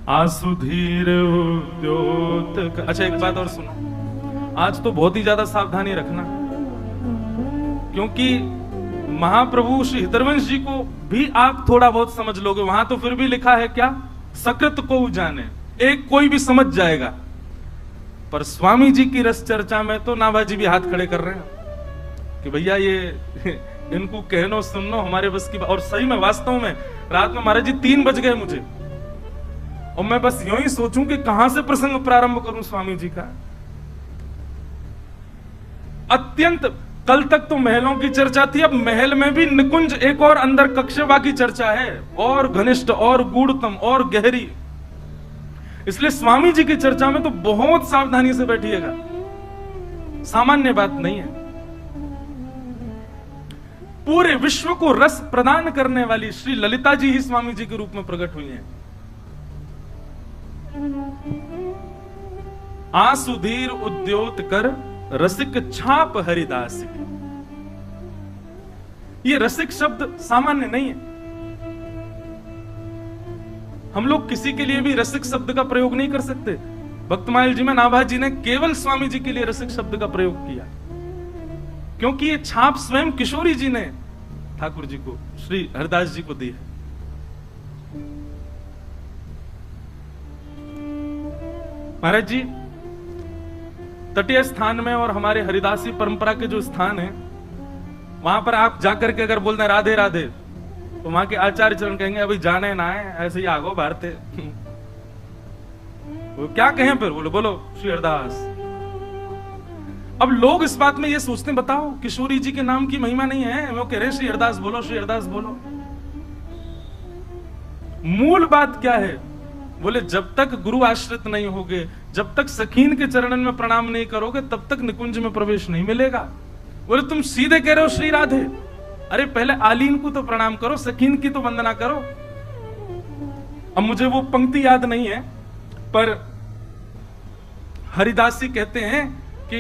आसुधीर उद्योत। अच्छा एक बात और सुनो, आज तो बहुत ही ज्यादा सावधानी रखना, क्योंकि महाप्रभु श्री हितरवंश जी को भी आप थोड़ा बहुत समझ लोगे, वहां तो फिर भी लिखा है क्या, सकृत को जाने, एक कोई भी समझ जाएगा। पर स्वामी जी की रस चर्चा में तो नाभाजी भी हाथ खड़े कर रहे हैं कि भैया ये इनको कहनो सुननो हमारे बस की। और सही में वास्तव में रात में महाराज जी 3 बज गए मुझे, और मैं बस यूं ही सोचूं कि कहां से प्रसंग प्रारंभ करूं स्वामी जी का। अत्यंत, कल तक तो महलों की चर्चा थी, अब महल में भी निकुंज एक और अंदर कक्षवा की चर्चा है, और घनिष्ठ और गूढ़तम और गहरी। इसलिए स्वामी जी की चर्चा में तो बहुत सावधानी से बैठिएगा, सामान्य बात नहीं है। पूरे विश्व को रस प्रदान करने वाली श्री ललिता जी ही स्वामी जी के रूप में प्रकट हुई हैं। आसुधीर उद्योत कर रसिक छाप हरिदास की। ये रसिक शब्द सामान्य नहीं है। हम लोग किसी के लिए भी रसिक शब्द का प्रयोग नहीं कर सकते। भक्तमाल जी में नाभाजी ने केवल स्वामी जी के लिए रसिक शब्द का प्रयोग किया, क्योंकि ये छाप स्वयं किशोरी जी ने ठाकुर जी को, श्री हरिदास जी को दी है। महाराज जी तटीय स्थान में और हमारे हरिदासी परंपरा के जो स्थान है, वहां पर आप जाकर के अगर बोलते हैं राधे राधे, तो वहां के आचार्य चरण कहेंगे अभी जाने ना है, ऐसे ही आगो भारते। वो क्या कहें फिर, बोलो श्री हरिदास। अब लोग इस बात में ये सोचते हैं, बताओ किशोरी जी के नाम की महिमा नहीं है, वो कह रहे श्री हरिदास बोलो, श्री हरिदास बोलो। मूल बात क्या है, बोले जब तक गुरु आश्रित नहीं होगे, जब तक सखीन के चरणन में प्रणाम नहीं करोगे, तब तक निकुंज में प्रवेश नहीं मिलेगा। बोले तुम सीधे कह रहे हो श्री राधे, अरे पहले आलीन को तो प्रणाम करो, सखीन की तो वंदना करो। अब मुझे वो पंक्ति याद नहीं है, पर हरिदासी कहते हैं कि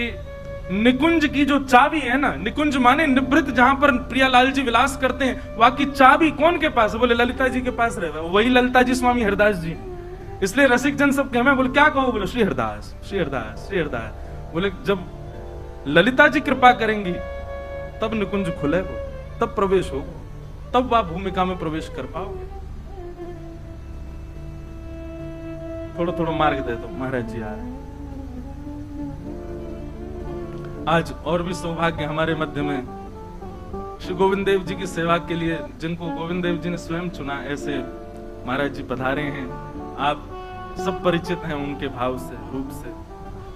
निकुंज की जो चाबी है ना, निकुंज माने निवृत्त, जहां पर प्रियालाल जी विलास करते हैं, वहां की चाबी कौन के पास है? बोले ललिता जी के पास रहे, वही ललिता जी स्वामी हरिदास जी। इसलिए रसिक जन सब कहे, बोले क्या कहो? बोले श्री हरिदास, श्री हरिदास, श्री हरिदास। बोले जब ललिता जी कृपा करेंगी तब निकुंज खुलेगा, तब प्रवेश होगा, तब वह भूमिका में प्रवेश कर पाओगे। थोड़ा थोड़ा मार्ग दे दो, महाराज जी आ रहे। आज और भी सौभाग्य हमारे मध्य में श्री गोविंद देव जी की सेवा के लिए, जिनको गोविंद देव जी ने स्वयं चुना, ऐसे महाराज जी पधारे हैं। आप सब परिचित हैं उनके भाव से, रूप से।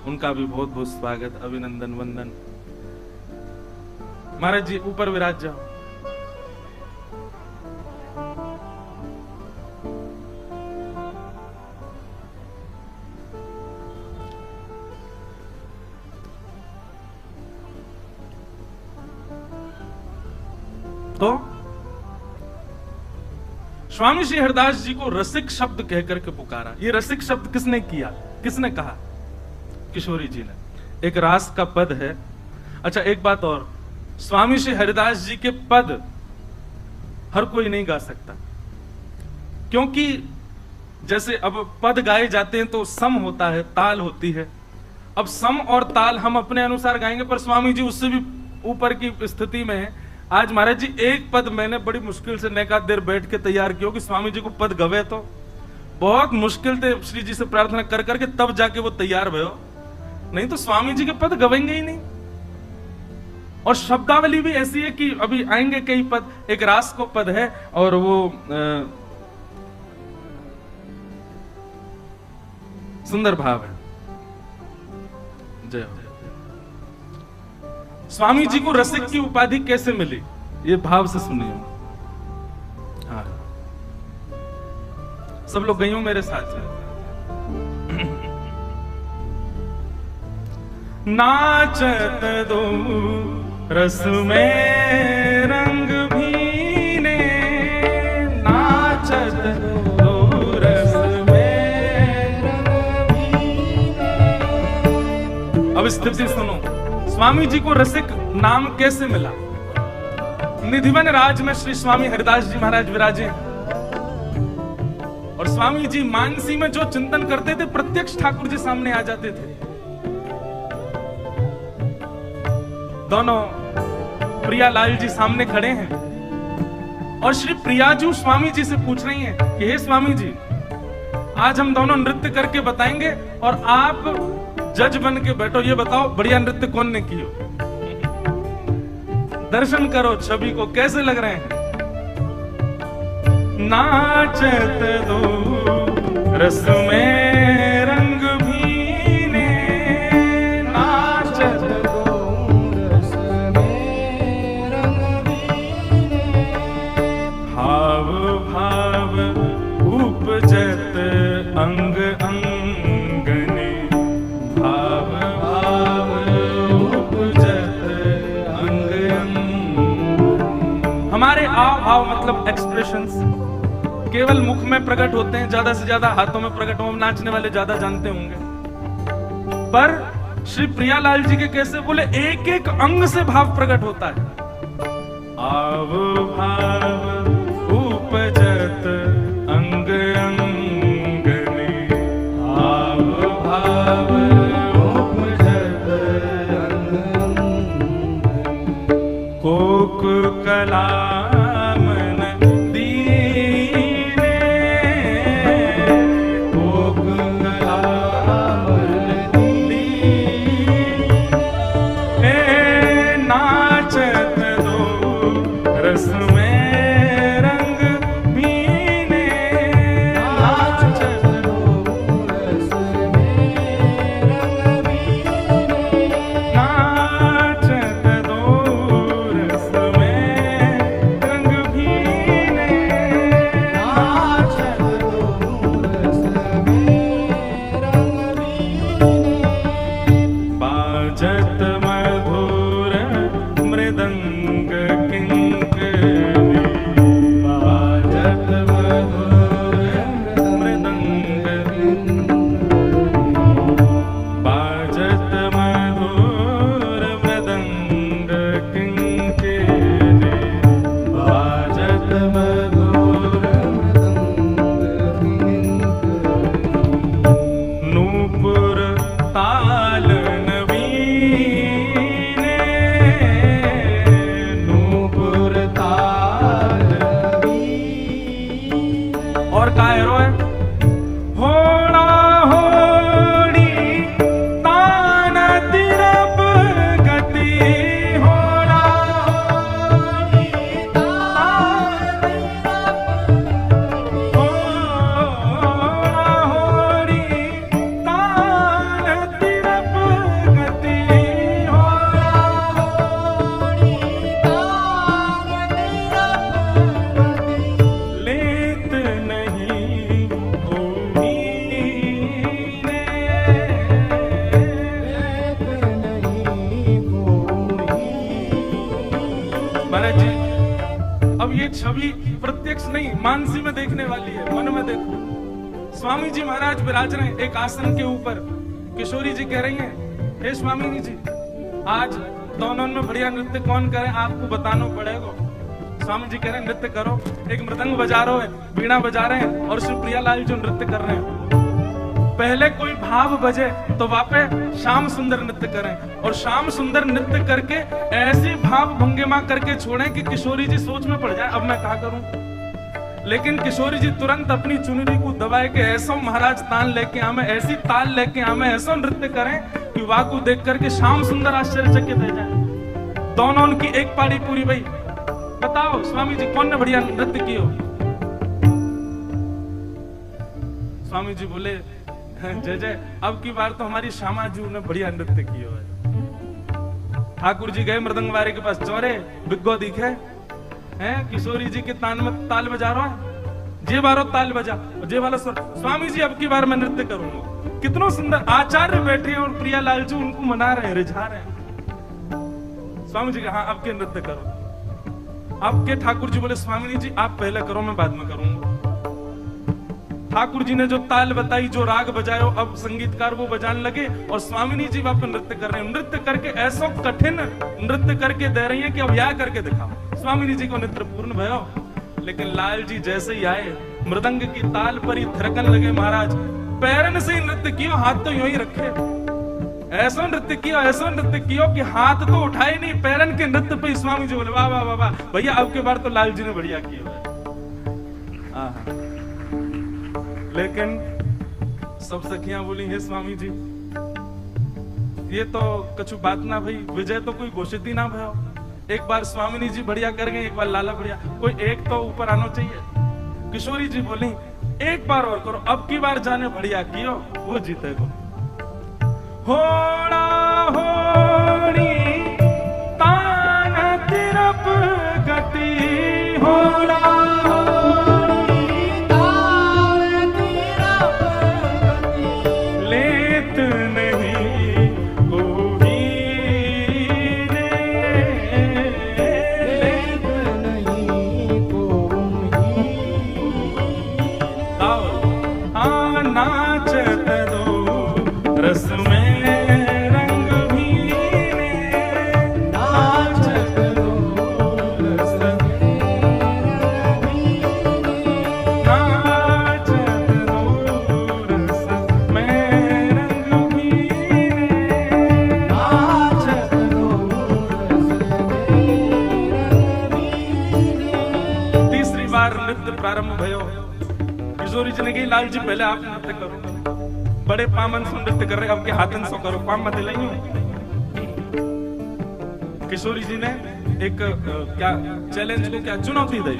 उनका भी बहुत बहुत स्वागत, अभिनंदन, वंदन। महाराज जी ऊपर विराज जाओ। तो स्वामी श्री हरिदास जी को रसिक शब्द कहकर के पुकारा। ये रसिक शब्द किसने किया, किसने कहा? किशोरी जी ने। एक रास का पद है। अच्छा एक बात और, स्वामी श्री हरिदास जी के पद हर कोई नहीं गा सकता, क्योंकि जैसे अब पद गाए जाते हैं तो सम होता है, ताल होती है। अब सम और ताल हम अपने अनुसार गाएंगे, पर स्वामी जी उससे भी ऊपर की स्थिति में है। आज महाराज जी एक पद मैंने बड़ी मुश्किल से नेकात देर बैठ के तैयार किया कि स्वामी जी को पद गवे, तो बहुत मुश्किल थे श्री जी से प्रार्थना कर करके तब जाके वो तैयार भयो, नहीं तो स्वामी जी के पद गवेंगे ही नहीं। और शब्दावली भी ऐसी है कि अभी आएंगे कई पद। एक रास को पद है और वो सुंदर भाव है। जय हो। स्वामी जी को रसिक की उपाधि कैसे मिली, ये भाव से सुनिए। हाँ सब लोग गई हो मेरे साथ में। नाचत दो रस में रंग भीने, नाचत दो रस में रंग भीने। अब स्थिति सुनो, स्वामी जी को रसिक नाम कैसे मिला? निधिवन राज में श्री स्वामी हरिदास जी महाराज विराजे और स्वामी जी मानसी में जो चिंतन करते थे प्रत्यक्ष ठाकुर जी सामने आ जाते थे। दोनों प्रियालाल जी सामने खड़े हैं और श्री प्रियाजू स्वामी जी से पूछ रही हैं कि हे स्वामी जी, आज हम दोनों नृत्य करके बताएंगे और आप जज बन के बैठो, ये बताओ बढ़िया नृत्य कौन ने किया। दर्शन करो छवि को, कैसे लग रहे हैं। नाचत दो रस में रंग भीने, नाचत दो रस में रंग भीने, भाव भाव उपजत अंग अंगने, भाव भाव उपजत अंग अंग। हमारे आव भाव मतलब एक्सप्रेशंस केवल मुख में प्रकट होते हैं, ज्यादा से ज्यादा हाथों में प्रकट हो, नाचने वाले ज्यादा जानते होंगे। पर श्री प्रियालाल जी के कैसे बोले, एक एक अंग से भाव प्रकट होता है। आव भाव उपजत अंग अंगने, आव भाव उपजत अंग अंगने, कोक कला छवि प्रत्यक्ष नहीं मानसी में देखने वाली है, मन में देखो। स्वामी जी महाराज विराज रहे हैं एक आसन के ऊपर। किशोरी जी कह रही हैं, हे स्वामी जी, आज दोनों में बढ़िया नृत्य कौन करे, आपको बताना पड़ेगा। स्वामी जी कह रहे हैं नृत्य करो। एक मृदंग बजा रहे हैं, वीणा बजा रहे हैं और श्री प्रियालाल जो नृत्य कर रहे हैं। पहले कोई भाव बजे तो वापे श्याम सुंदर नृत्य करें और श्याम सुंदर नृत्य करके ऐसी भाव भंगिमा करके छोड़ें कि किशोरी जी सोच में पड़ जाए, अब मैं क्या करूं। लेकिन किशोरी जी तुरंत अपनी चुनरी को दबाए के ऐसा महाराज ताल लेके आवे, ऐसी ताल लेके आवे, ऐसा नृत्य करें कि वाह को देख करके श्याम सुंदर आश्चर्यचकित हो जाए। दोनों उनकी एक पारी पूरी भई। बताओ स्वामी जी कौन ने बढ़िया नृत्य किया। स्वामी जी बोले जय जय, अब की बार तो हमारी श्यामा जी ने बढ़िया नृत्य किया है। ठाकुर जी गए मृदंगवारी के पास, चौरे बिग्गो दिखे हैं किशोरी जी के तान में ताल बजा रहा है, जे बारो ताल बजा, जे वाला स्वामी जी अब की बार मैं नृत्य करूंगा। कितना सुंदर आचार्य बैठे और प्रियालाल जी उनको मना रहे हैं, रिझा रहे हैं। स्वामी जी हाँ अब के नृत्य करो। अब के ठाकुर जी बोले स्वामी जी आप पहले करो, मैं बाद में करूंगा। ठाकुर जी ने जो ताल बताई, जो राग बजायो, अब संगीतकार वो बजाने लगे और स्वामिनी जी वहां पर नृत्य कर रहे हैं। नृत्य करके ऐसा कठिन नृत्य करके दे रही है कि अब यह करके दिखाओ। स्वामिनी जी को नृत्य पूर्ण भयो, लेकिन लाल जी जैसे ही आए मृदंग की ताल पर ही थिरकन लगे महाराज। पैरन से ही नृत्य कियो, हाथ तो यूं ही रखे। ऐसा नृत्य कियो कि हाथ तो उठाए नहीं, पैरन के नृत्य पे स्वामी जी बोले वाह वाह वाह वाह भैया, अब के बार तो लाल जी ने बढ़िया किया। लेकिन सब सखियां बोली हे स्वामी जी, ये तो कछु बात ना भाई, विजय तो कोई घोषित ही ना भयो। एक बार स्वामिनी जी बढ़िया कर गए, एक बार लाला बढ़िया, कोई एक तो ऊपर आना चाहिए। किशोरी जी बोली एक बार और करो, अब की बार जाने बढ़िया कियो, वो जीतेगा। होड़ा होड़ी तान तिरप गति, होड़ा होड़ी तान तिरप गति, लेत नहीं कोई रे, लेत नहीं कोई। हाँ नाचत दो रस में प्रारंभ भयो। किशोरी जी ने कही लाल जी पहले आप नृत्य करो, बड़े पामन से नृत्य कर रहे, अब के हाथन सो करो, पाम मत हिलाइयो। किशोरी जी ने एक क्या चैलेंज को क्या चुनौती दी,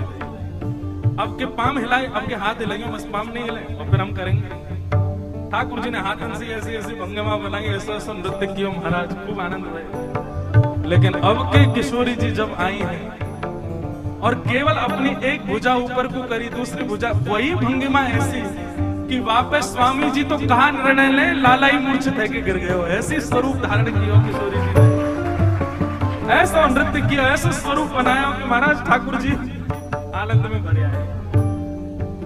अब के पाम हिलाए, अब के हाथ हिलाइयो, बस पाम नहीं हिलाए और फिर हम करेंगे। ठाकुर जी ने हाथन से ऐसी ऐसी भंगिमा बनाई, ऐसा ऐसा नृत्य किया महाराज, खूब आनंद हुआ। लेकिन अब के किशोरी जी जब आई हैं और केवल अपनी एक भुजा ऊपर को करी, दूसरी भुजा, वही भंगिमा ऐसी कि वापस स्वामी जी तो कहा निर्णय ले, लाला ही मूर्छित है कि गिर गए हो। ऐसी स्वरूप धारण किया किशोरी जी ने, ऐसा नृत्य किया, ऐसा स्वरूप बनाया कि महाराज ठाकुर जी आनंद में भरे आए।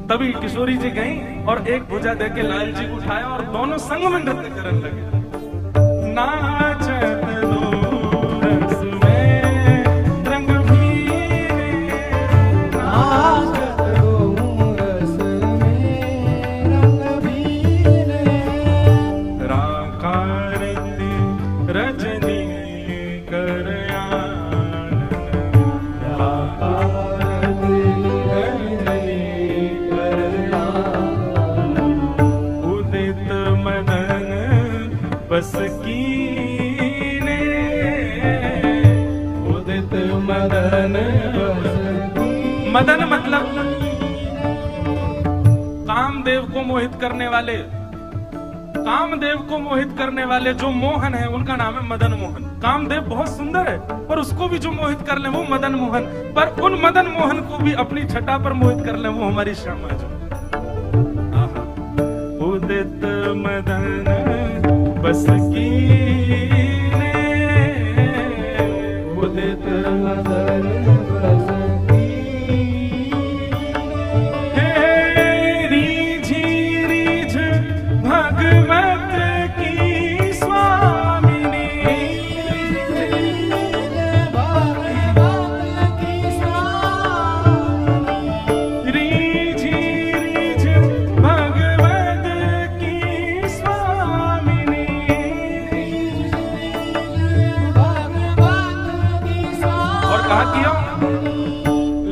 तभी किशोरी जी गई और एक भुजा देके लाल जी को उठाया और दोनों संग में नृत्य करने लगे। नाचत बस कीने, उदित मदन मदन मतलब कामदेव को मोहित करने वाले, कामदेव को मोहित करने वाले जो मोहन है उनका नाम है मदन मोहन। कामदेव बहुत सुंदर है पर उसको भी जो मोहित कर ले वो मदन मोहन, पर उन मदन मोहन को भी अपनी छटा पर मोहित कर ले वो हमारी श्यामा जी। उदित मदन बस कीने, उदित मदन बस कीने, रीझ रीझ भगवत की स्वामिनी, भगवत की स्वामिनी, रीझ रीझ भगवत की स्वामिनी।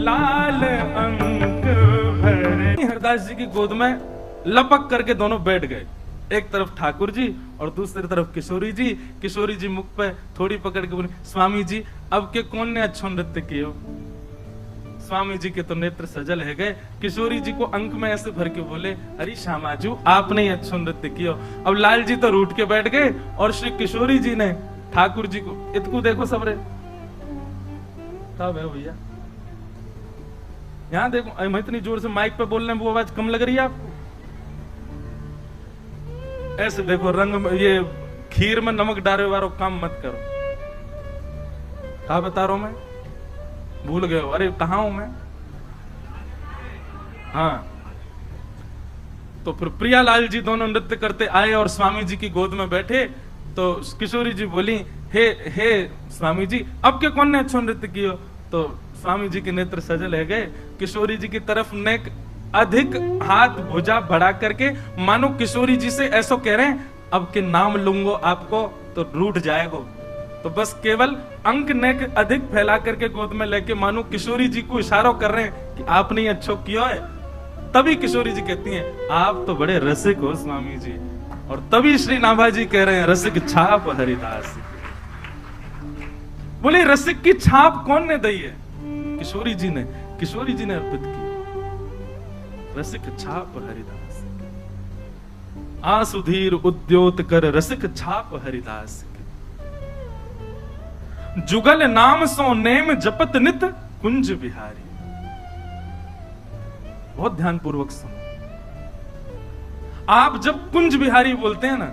लाल अंक भरे, हरदास जी की गोद में लपक करके दोनों बैठ गए, एक तरफ ठाकुर जी और दूसरी तरफ किशोरी जी। किशोरी जी मुख पे थोड़ी पकड़ के बोली स्वामी जी अब के कौन ने अच्छा नृत्य किया। स्वामी जी के तो नेत्र सजल है गए। किशोरी जी को अंक में ऐसे भर के बोले अरे श्यामाजू आपने ही अच्छा नृत्य किया। अब लाल जी तो रूठ के बैठ गए और श्री किशोरी जी ने ठाकुर जी को, इतको देखो सबरे कब है भैया, यहां देखो, मैं इतनी जोर से माइक पे बोल रहे हैं वो आवाज कम लग रही है आपको। ऐसे देखो रंग, ये खीर में नमक डाले वालों काम मत करो। कहा बता रहा हूं मैं, भूल गए हो, अरे कहा हूं मैं। हाँ तो फिर प्रियालाल जी दोनों नृत्य करते आए और स्वामी जी की गोद में बैठे। तो किशोरी जी बोली हे स्वामी जी अब के कौन ने अच्छा नृत्य किया। तो स्वामी जी के नेत्र सजल है गए। किशोरी जी की तरफ नेक अधिक हाथ भुजा बढ़ा करके, मानो किशोरी जी से ऐसा कह रहे हैं, अब के नाम लूंगो आपको तो रूठ जाएगो। तो बस केवल अंक नेक अधिक फैला करके गोद में लेके मानो किशोरी जी को इशारा कर रहे हैं कि आपने ये अच्छो किया है। तभी किशोरी जी कहती हैं, आप तो बड़े रसिक हो स्वामी जी। और तभी श्री नाभा जी कह रहे हैं, रसिक छाप हरिदास। बोले रसिक की छाप कौन ने दी है? किशोरी जी ने अर्पित की। रसिक छाप हरिदास, आसुधीर उद्योत कर रसिक छाप हरिदास। जुगल नाम सो नेम जपत नित कुंज बिहारी। बहुत ध्यान पूर्वक सुनो। आप जब कुंज बिहारी बोलते हैं ना,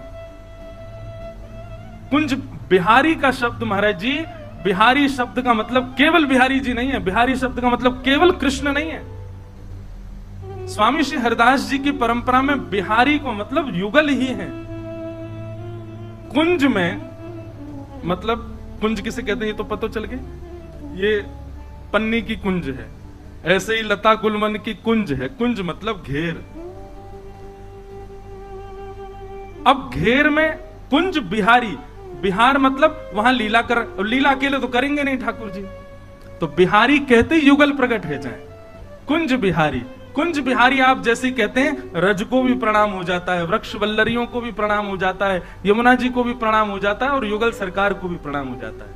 कुंज बिहारी का शब्द महाराज जी, बिहारी शब्द का मतलब केवल बिहारी जी नहीं है। बिहारी शब्द का मतलब केवल कृष्ण नहीं है। स्वामी श्री हरिदास जी की परंपरा में बिहारी को मतलब युगल ही है। कुंज में मतलब, कुंज किसे कहते हैं ये तो पता चल गया, ये पन्नी की कुंज है। ऐसे ही लता गुलमन की कुंज है। कुंज मतलब घेर। अब घेर में कुंज बिहारी, बिहार मतलब वहां लीला कर, लीला अकेले तो करेंगे नहीं ठाकुर जी, तो बिहारी कहते युगल प्रकट है जाए। कुंज बिहारी, कुंज बिहारी आप जैसे कहते हैं, रज को भी प्रणाम हो जाता है, वृक्ष वल्लरियों को भी प्रणाम हो जाता है, यमुना जी को भी प्रणाम हो जाता है, और युगल सरकार को भी प्रणाम हो जाता है।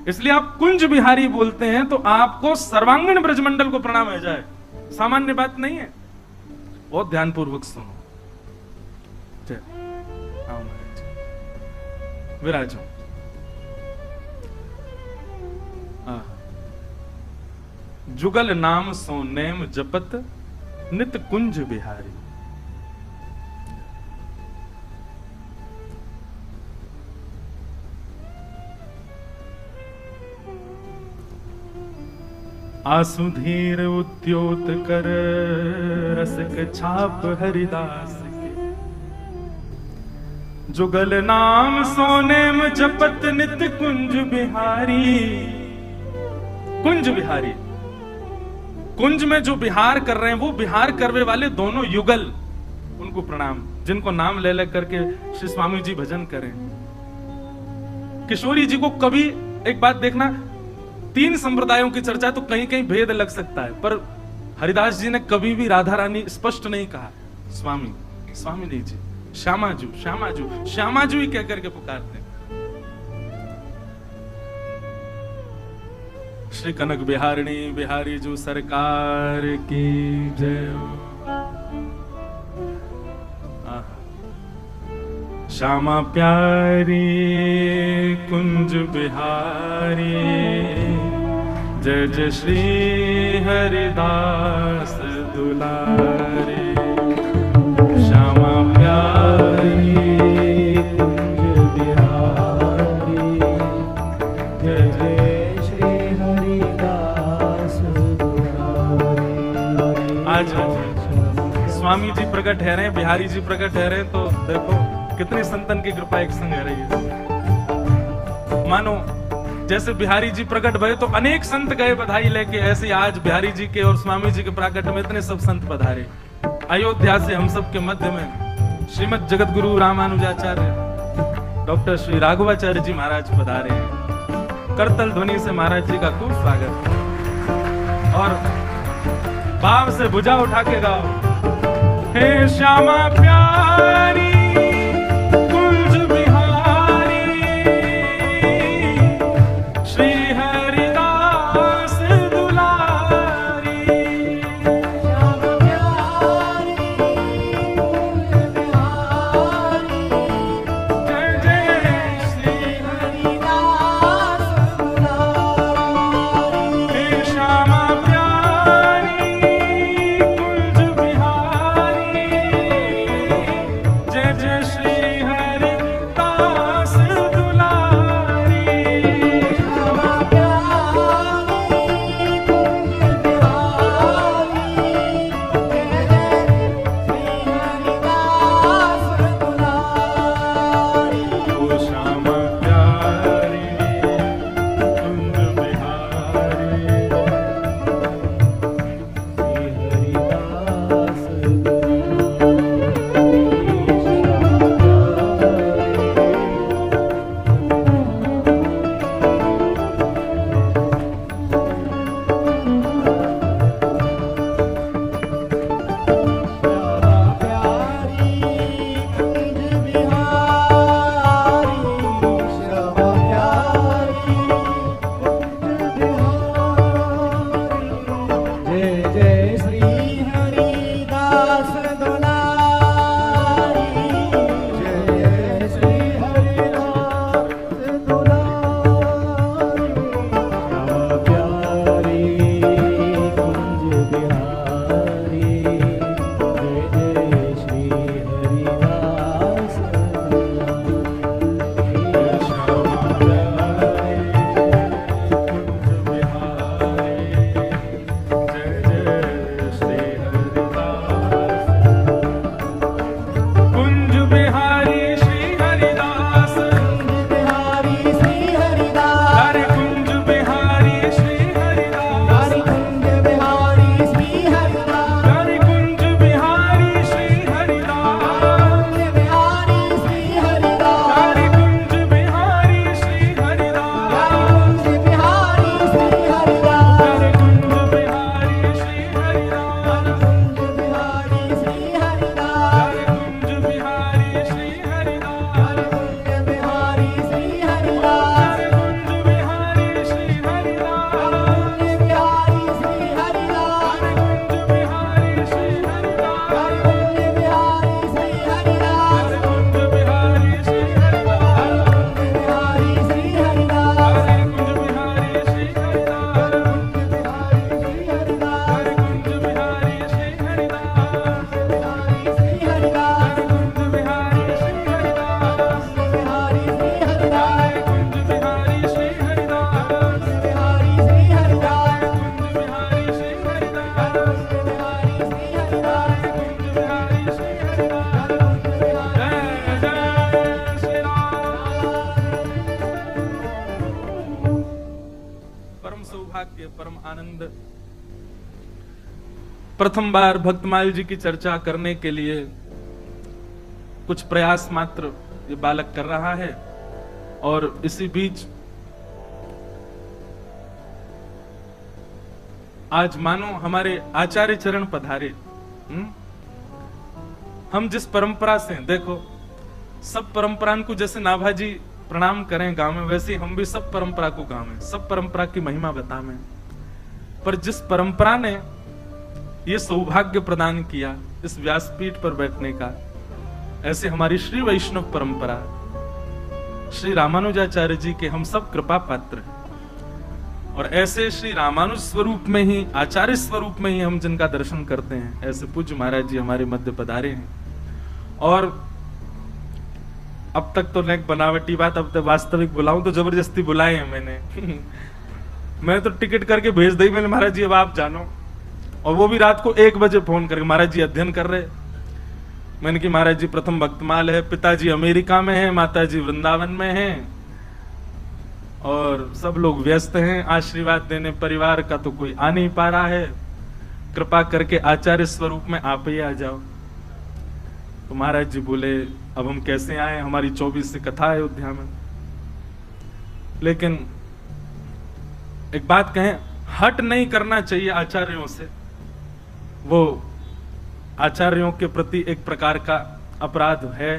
इसलिए आप कुंज बिहारी बोलते हैं तो आपको सर्वांगीण ब्रजमंडल को प्रणाम हो जाए, सामान्य बात नहीं है। बहुत ध्यानपूर्वक सुनो। विराजो। जुगल नाम सो नेम जपत नित कुंज बिहारी। आसुधीर उद्योत कर रसिक छाप हरिदास। जुगल नाम सोनेम जपत नित कुंज बिहारी। कुंज बिहारी, कुंज में जो बिहार कर रहे हैं वो बिहार करने वाले दोनों युगल, उनको प्रणाम, जिनको नाम ले ले करके श्री स्वामी जी भजन करें। किशोरी जी को कभी, एक बात देखना, 3 संप्रदायों की चर्चा तो कहीं कहीं भेद लग सकता है, पर हरिदास जी ने कभी भी राधा रानी स्पष्ट नहीं कहा स्वामी, स्वामी नहीं जी, श्यामाजू श्यामाजू श्यामाजू ही कहकर के पुकारते हैं। श्री कनक बिहारिणी बिहारी जू सरकार की जय। श्यामा प्यारी कुंज बिहारी, जय जय श्री हरिदास दुलारे। श्यामा प्यारी कुंज बिहारी, जय जय श्री हरिदास दुलारे। आज स्वामी जी प्रकट है रहे, बिहारी जी प्रकट है रहे, तो देखो कितने संतन की कृपा एक संग है रही है। मानो जैसे बिहारी जी प्रकट भये तो अनेक संत गए बधाई लेके, ऐसे आज बिहारी जी के और स्वामी जी के प्रकट में इतने सब संत पधारे। अयोध्या से हम सब के मध्य में श्रीमद जगत गुरु रामानुजाचार्य डॉक्टर श्री राघवाचार्य जी महाराज पधारे हैं। करतल ध्वनि से महाराज जी का खूब स्वागत, और भाव से भुजा उठा के गाओ, हे श्यामा प्यारी कुंज बिहारी, श्री हरिदास दुलारी। श्यामा प्यारी कुंज बिहारी, जय जय श्री हरिदास दुलारी। हे श्यामा प्यारी कुंज बिहारी, आनंद। प्रथम बार भक्तमाल जी की चर्चा करने के लिए कुछ प्रयास मात्र ये बालक कर रहा है, और इसी बीच आज मानो हमारे आचार्य चरण पधारे। हम जिस परंपरा से, देखो सब परंपरा को जैसे नाभाजी प्रणाम करें गाँव में, वैसे हम भी सब परंपरा को गावें, सब परंपरा की महिमा बतावें। पर जिस परंपरा ने ये सौभाग्य प्रदान किया इस व्यासपीठ पर बैठने का, ऐसे हमारी श्री वैष्णव परंपरा, श्री रामानुजाचार्य जी के हम सब कृपा पात्र हैं। और ऐसे श्री रामानुज स्वरूप में ही, आचार्य स्वरूप में ही हम जिनका दर्शन करते हैं, ऐसे पूज्य महाराज जी हमारे मध्य पधारे हैं। और अब तक तो नेक बनावटी बात, अब तक वास्तविक बुलाऊं तो जबरदस्ती बुलाए हैं मैंने। मैं तो टिकट करके भेज दी मैंने, महाराज जी अब आप जानो। और वो भी रात को 1 बजे फोन करके, महाराज जी अध्ययन कर रहे। मैंने कि महाराज जी प्रथम भक्तमाल है, पिताजी अमेरिका में है, माताजी वृंदावन में हैं, और सब लोग व्यस्त हैं, आशीर्वाद देने परिवार का तो कोई आ नहीं पा रहा है, कृपा करके आचार्य स्वरूप में आप ही आ जाओ। तो महाराज जी बोले अब हम कैसे आए, हमारी 24 से कथा है अयोध्या में। लेकिन एक बात कहें, हट नहीं करना चाहिए आचार्यों से, वो आचार्यों के प्रति एक प्रकार का अपराध है।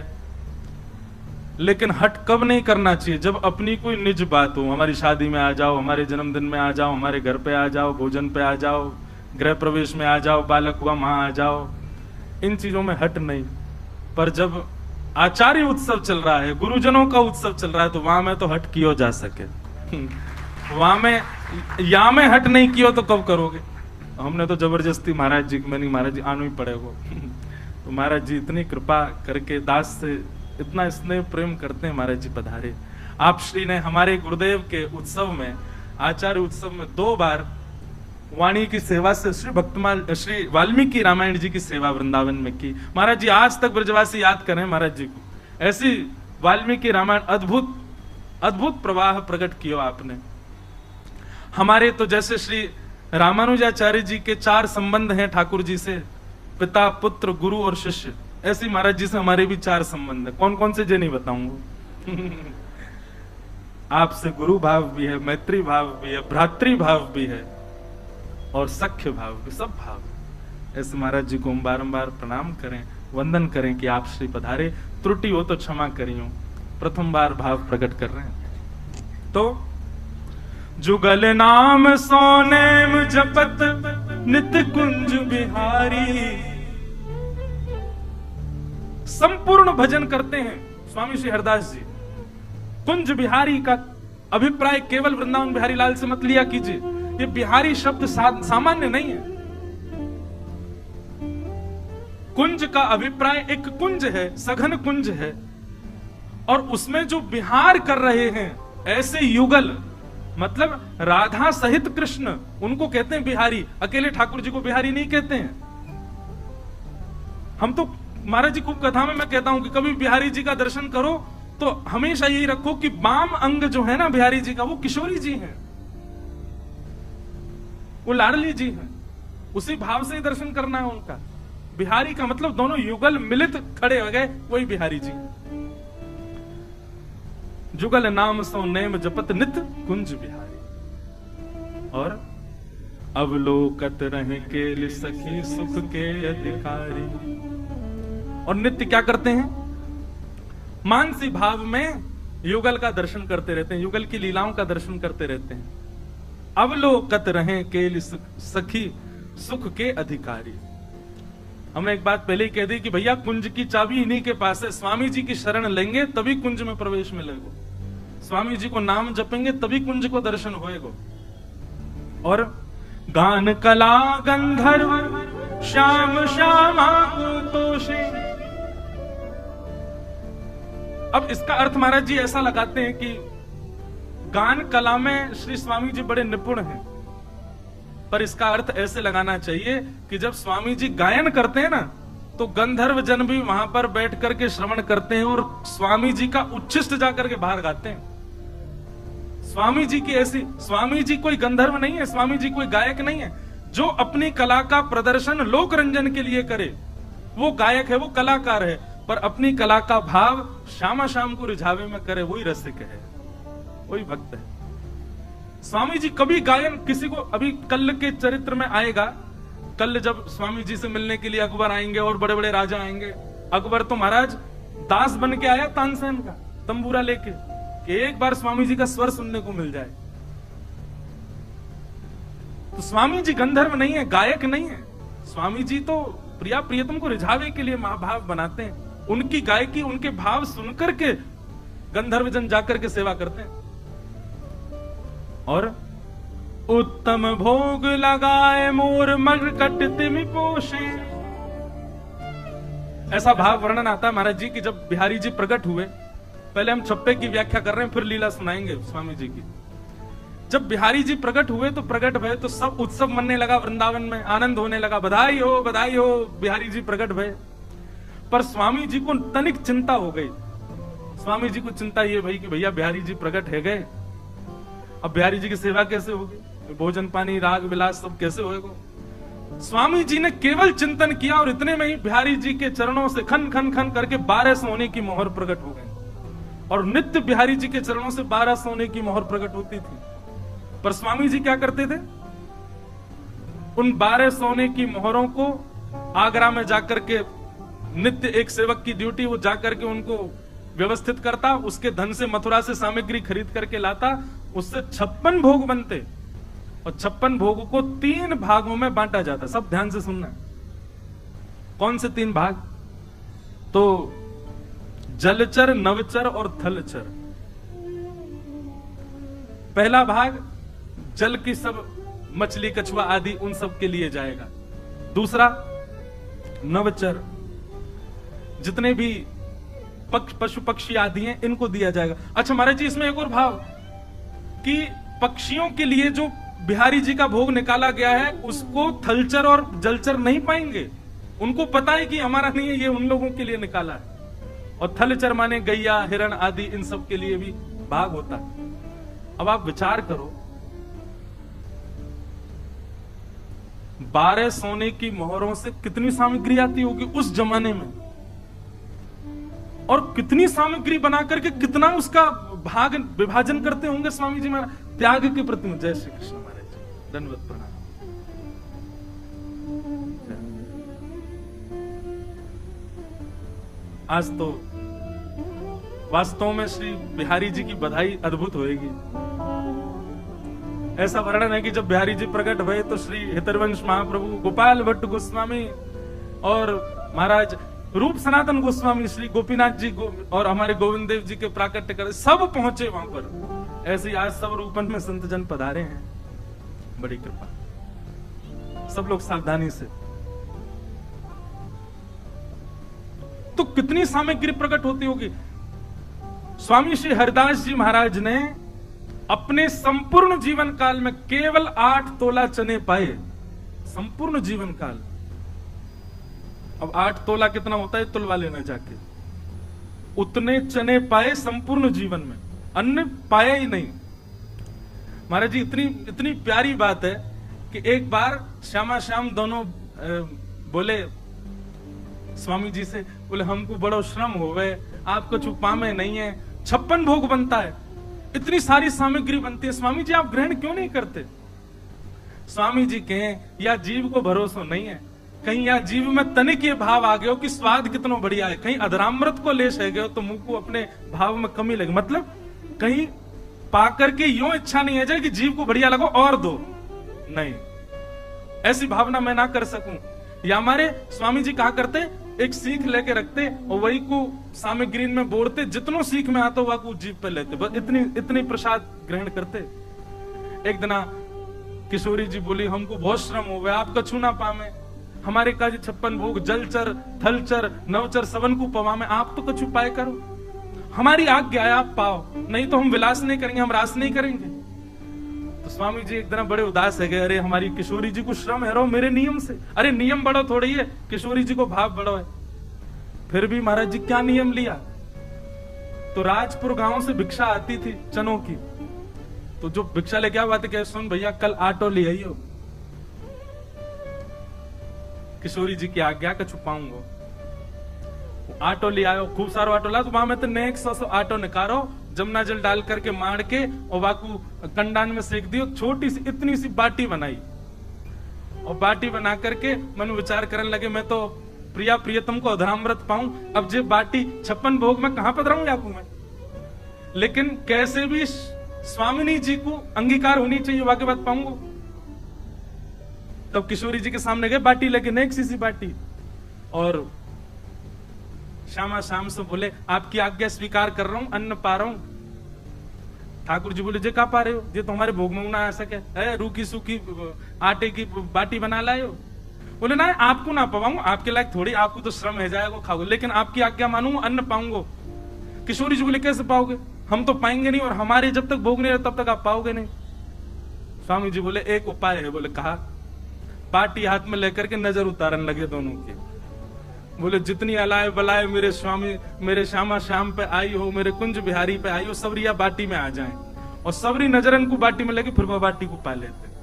लेकिन हट कब नहीं करना चाहिए, जब अपनी कोई निज बात हो, हमारी शादी में आ जाओ, हमारे जन्मदिन में आ जाओ, हमारे घर पे आ जाओ, भोजन पे आ जाओ, गृह प्रवेश में आ जाओ, बालक हुआ वहां आ जाओ, इन चीजों में हट नहीं। पर जब आचार्य उत्सव चल रहा है, गुरुजनों का उत्सव चल रहा है, तो वहां में तो हट कियो जा सके। वहां में या में हट नहीं कियो तो कब करोगे। हमने तो जबरदस्ती महाराज जी, मैंने महाराज जी आना ही पड़ेगा। तो महाराज जी इतनी कृपा करके दास से इतना स्नेह प्रेम करते हैं, महाराज जी पधारे। आप श्री ने हमारे गुरुदेव के उत्सव में, आचार्य उत्सव में 2 बार वाणी की सेवा से श्री वाल्मीकि रामायण जी की सेवा वृंदावन में की। महाराज जी आज तक ब्रजवासी याद करें महाराज जी को, ऐसी वाल्मीकि रामायण अद्भुत अद्भुत प्रवाह प्रकट किया आपने। हमारे तो जैसे श्री रामानुजाचार्य जी के 4 संबंध हैं ठाकुर जी से, पिता पुत्र गुरु और शिष्य, ऐसे महाराज जी से हमारे भी 4 संबंध है। कौन कौन से जे नहीं बताऊंगा। आपसे गुरु भाव भी है, मैत्री भाव भी है, भ्रातृ भाव भी है, और सख्य भाव भी, सब भाव। ऐसे महाराज जी को हम बारंबार प्रणाम करें, वंदन करें कि आप श्री पधारे। त्रुटि हो तो क्षमा करियो, प्रथम बार भाव प्रकट कर रहे हैं। तो जुगल नाम सोनेम जपत नित कुंज बिहारी, संपूर्ण भजन करते हैं स्वामी श्री हरदास जी। कुंज बिहारी का अभिप्राय केवल वृंदावन बिहारी लाल से मत लिया कीजिए, ये बिहारी शब्द सामान्य नहीं है। कुंज का अभिप्राय एक कुंज है, सघन कुंज है, और उसमें जो विहार कर रहे हैं ऐसे युगल, मतलब राधा सहित कृष्ण, उनको कहते हैं बिहारी। अकेले ठाकुर जी को बिहारी नहीं कहते हैं। हम तो महाराज जी खूब कथा में मैं कहता हूं कि कभी बिहारी जी का दर्शन करो तो हमेशा यही रखो कि वाम अंग जो है ना बिहारी जी का, वो किशोरी जी हैं, वो लाडली जी हैं। उसी भाव से ही दर्शन करना है उनका। बिहारी का मतलब दोनों युगल मिलित खड़े हो गए, वही बिहारी जी हैं। जुगल नाम सो नेम जपत नित कुंज बिहारी, और अवलोकत रहे केल सखी सुख के अधिकारी। और नित्य क्या करते हैं, मानसी भाव में युगल का दर्शन करते रहते हैं, युगल की लीलाओं का दर्शन करते रहते हैं। अवलोकत रहे केल सखी सुख के अधिकारी। हमने एक बात पहले ही कह दी कि भैया कुंज की चाबी इन्हीं के पास है। स्वामी जी की शरण लेंगे तभी कुंज में प्रवेश मिलेगा, स्वामी जी को नाम जपेंगे तभी कुंज को दर्शन होएगा। और गान कला गंधर्व श्याम श्यामा तोषे। अब इसका अर्थ महाराज जी ऐसा लगाते हैं कि गान कला में श्री स्वामी जी बड़े निपुण हैं, पर इसका अर्थ ऐसे लगाना चाहिए कि जब स्वामी जी गायन करते हैं ना, तो गंधर्व जन भी वहां पर बैठ करके श्रवण करते हैं और स्वामी जी का उच्छिष्ट जाकर के बाहर गाते हैं। स्वामी जी की ऐसी, स्वामी जी कोई गंधर्व नहीं है, स्वामी जी कोई गायक नहीं है। जो अपनी कला का प्रदर्शन लोक रंजन के लिए करे वो गायक है, वो कलाकार है। पर अपनी कला का भाव श्यामा श्याम को रिझावे में करे वही रसिक है, वही भक्त है। स्वामी जी कभी गायन किसी को, अभी कल के चरित्र में आएगा, कल जब स्वामी जी से मिलने के लिए अकबर आएंगे और बड़े बड़े राजा आएंगे, अकबर तो महाराज दास बन के आया तानसेन का तंबूरा लेके कि एक बार स्वामी जी का स्वर सुनने को मिल जाए। तो स्वामी जी गंधर्व नहीं है, गायक नहीं है। स्वामी जी तो प्रिया प्रियतम को रिझावे के लिए महाभाव बनाते हैं। उनकी गायकी, उनके भाव सुनकर के गंधर्व जन जाकर के सेवा करते हैं। और उत्तम भोग लगाए मोर मरकट तिमि पोषे, ऐसा भाव वर्णन आता है महाराज जी की जब बिहारी जी प्रकट हुए। पहले हम छप्पे की व्याख्या कर रहे हैं, फिर लीला सुनाएंगे स्वामी जी की। जब बिहारी जी प्रकट हुए तो प्रकट भय तो सब उत्सव मनने लगा, वृंदावन में आनंद होने लगा, बधाई हो बिहारी जी प्रकट भय। पर स्वामी जी को तनिक चिंता हो गई। स्वामी जी को चिंता ये भई कि भैया बिहारी जी प्रकट है गए, अब बिहारी जी की सेवा कैसे होगी, भोजन पानी राग विलास सब कैसे होएगा। स्वामी जी ने केवल चिंतन किया और इतने में ही बिहारी जी के चरणों से खन खन खन करके 12 सोने की मोहर प्रकट हो गई। और नित्य बिहारी जी के चरणों से 12 सोने की मोहर प्रकट होती थी। पर स्वामी जी क्या करते थे, उन 12 सोने की मोहरों को आगरा में जाकर के, नित्य एक सेवक की ड्यूटी, वो जाकर के उनको व्यवस्थित करता, उसके धन से मथुरा से सामग्री खरीद करके लाता, उससे 56 भोग बनते और 56 भोग को 3 भागों में बांटा जाता। सब ध्यान से सुनना। कौन से 3 भाग? तो जलचर, नवचर और थलचर। पहला भाग जल की सब मछली कछुआ आदि उन सब के लिए जाएगा। दूसरा नवचर, जितने भी पशु पक्षी आदि हैं इनको दिया जाएगा। अच्छा महाराज जी इसमें एक और भाव कि पक्षियों के लिए जो बिहारी जी का भोग निकाला गया है उसको थलचर और जलचर नहीं पाएंगे। उनको पता है कि हमारा नहीं है, ये उन लोगों के लिए निकाला है। और थलचर माने गैया, हिरण आदि, इन सब के लिए भी भाग होता है। अब आप विचार करो, 12 सोने की मोहरों से कितनी सामग्री आती होगी उस जमाने में, और कितनी सामग्री बना करके कितना उसका भाग विभाजन करते होंगे स्वामी जी महाराज। त्याग के प्रति जय श्री कृष्ण महाराज, दंडवत प्रणाम। आज तो वास्तव में श्री बिहारी जी की बधाई अद्भुत होएगी। ऐसा वर्णन है कि जब बिहारी जी प्रकट हुए तो श्री हितरवंश महाप्रभु, गोपाल भट्ट गोस्वामी और महाराज रूप सनातन गोस्वामी, श्री गोपीनाथ जी और हमारे गोविंद देव जी के प्राकट्य कर सब पहुंचे वहां पर। ऐसे आज सब रूपन में संत जन पधारे हैं, बड़ी कृपा, सब लोग सावधानी से। तो कितनी सामग्री प्रकट होती होगी। स्वामी श्री हरिदास जी महाराज ने अपने संपूर्ण जीवन काल में केवल 8 तोला चने पाए, संपूर्ण जीवन काल। अब 8 तोला कितना होता है तुलवा लेना जाके। उतने चने पाए संपूर्ण जीवन में, अन्य पाया ही नहीं। महाराज जी इतनी प्यारी बात है कि एक बार श्यामा श्याम दोनों बोले स्वामी जी से, बोले हमको बड़ो श्रम होवे, आपको छुपा में नहीं है, 56 भोग बनता है, इतनी सारी सामग्री बनती है, स्वामी जी आप ग्रहण क्यों नहीं करते। स्वामी जी कहें या जीव को भरोसा नहीं है, कहीं या जीव में तनिक ये भाव आ गया हो कि स्वाद कितना बढ़िया है, कहीं अधरामृत को ले सह गए हो तो मुंह को अपने भाव में कमी लगे, मतलब कहीं पाकर के यूं इच्छा नहीं है जाए कि जीव को बढ़िया लगो और दो, नहीं, ऐसी भावना मैं ना कर सकूं। या हमारे स्वामी जी कहा करते, एक सीख लेके रखते और वही को सामग्री में बोरते, जितनों सीख में आता हुआ को जीव पे लेते, बस इतनी प्रसाद ग्रहण करते। एक दिन किशोरी जी बोली हमको बहुत श्रम हो गया, आप कछु ना पावे, हमारे का 56 भोग जलचर थलचर नवचर सवन को पवा में, आप तो कछु पाए करो, हमारी आज्ञा है आप पाओ, नहीं तो हम विलास नहीं करेंगे, हम रास नहीं करेंगे। तो स्वामी जी एक दिन बड़े उदास है गए, अरे हमारी किशोरी जी को श्रम है रो मेरे नियम से, अरे नियम बड़ो थोड़ी है, किशोरी जी को भाव बड़ो है। फिर भी महाराज जी क्या नियम लिया, तो राजपुर गांव से भिक्षा आती थी चनों की, तो जो भिक्षा लेके आ बात है, सुन भैया कल ऑटो ले आइयो। किशोरी जी की आज्ञा का छुपाऊंगा, ऑटो ले आयो, खूब सारो ऑटो ला, तो वहां में तो नेक 100 ऑटो निकालो, जमुना जल डाल करके मार के और वाकू कंडान में सेक दियो, छोटी सी इतनी सी बाटी बनाई, और बाटी बना करके मन विचार करने लगे मैं तो प्रिया प्रियतम को अधरामृत पाऊं, अब जे बाटी 56 भोग में कहां पधराऊं आपको मैं। लेकिन कैसे भी स्वामिनी जी को अंगीकार होनी चाहिए, वाके बात पाऊंगा। तब किशोरी जी के सामने गए, बाटी लेके नेक सी बाटी, और श्यामा शाम से बोले आपकी आज्ञा स्वीकार कर रहा हूं, अन्न पा रहा हूं। ठाकुर जी बोले जे का पा रहे हो, ये तुम्हारे भोग में ना आ सके, रूखी सूखी आटे की बाटी बना लाए हो। बोले ना आपको ना पाऊंगा, आपके लायक थोड़ी, आपको तो श्रम है जाएगा खाओगे, लेकिन आपकी आज्ञा मानूंगा, अन्न पाऊंगा। किशोरी जी बोले कैसे पाओगे, हम तो पाएंगे नहीं, और हमारे जब तक भोग नहीं रहे तब तक आप पाओगे नहीं। स्वामी जी बोले एक उपाय है। बोले कहा, बाटी हाथ में लेकर के नजर उतारने लगे दोनों की। बोले जितनी अलाय बलाय मेरे स्वामी, मेरे श्यामा श्याम पे आई हो, मेरे कुंज बिहारी पे आई हो, सबरिया बाटी में आ जाएं, और सबरी नजरन को बाटी में लगे, फिर वो बाटी को पा लेते।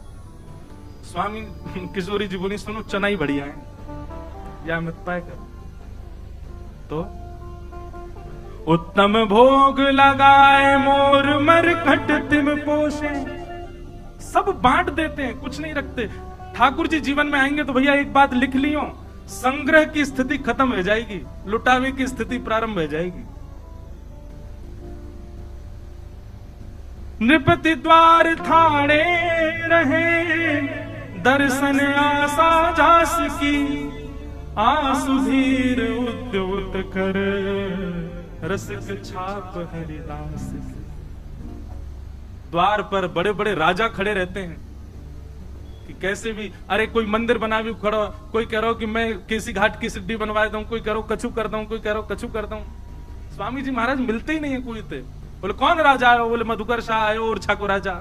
स्वामी किशोरी जी बोली सुनो चनाई बढ़िया है, या मत पाए कर तो उत्तम भोग लगाए मोर मरकट तिम पोषे। सब बांट देते हैं, कुछ नहीं रखते। ठाकुर जी जीवन में आएंगे तो भैया एक बात लिख लियो, संग्रह की स्थिति खत्म हो जाएगी, लुटावे की स्थिति प्रारंभ हो जाएगी। नृपति द्वार थाड़े रहे, दर्शन आशा जास की, आसुधीर उद्युत कर, रसिक छाप हरिदास की। द्वार पर बड़े बड़े राजा खड़े रहते हैं कि कैसे भी, अरे कोई मंदिर बना भी खड़ा, कोई कह रहा हो कि मैं केसी घाट की सिद्धि बनवा दूं, कोई कह रहा कछु कर दूं, कोई कह रहा कछु कर दूं। स्वामी जी महाराज मिलते ही नहीं है कोई थे। बोले कौन राजा आयो, बोले मधुकर शाह आयो, ओरछा को राजा,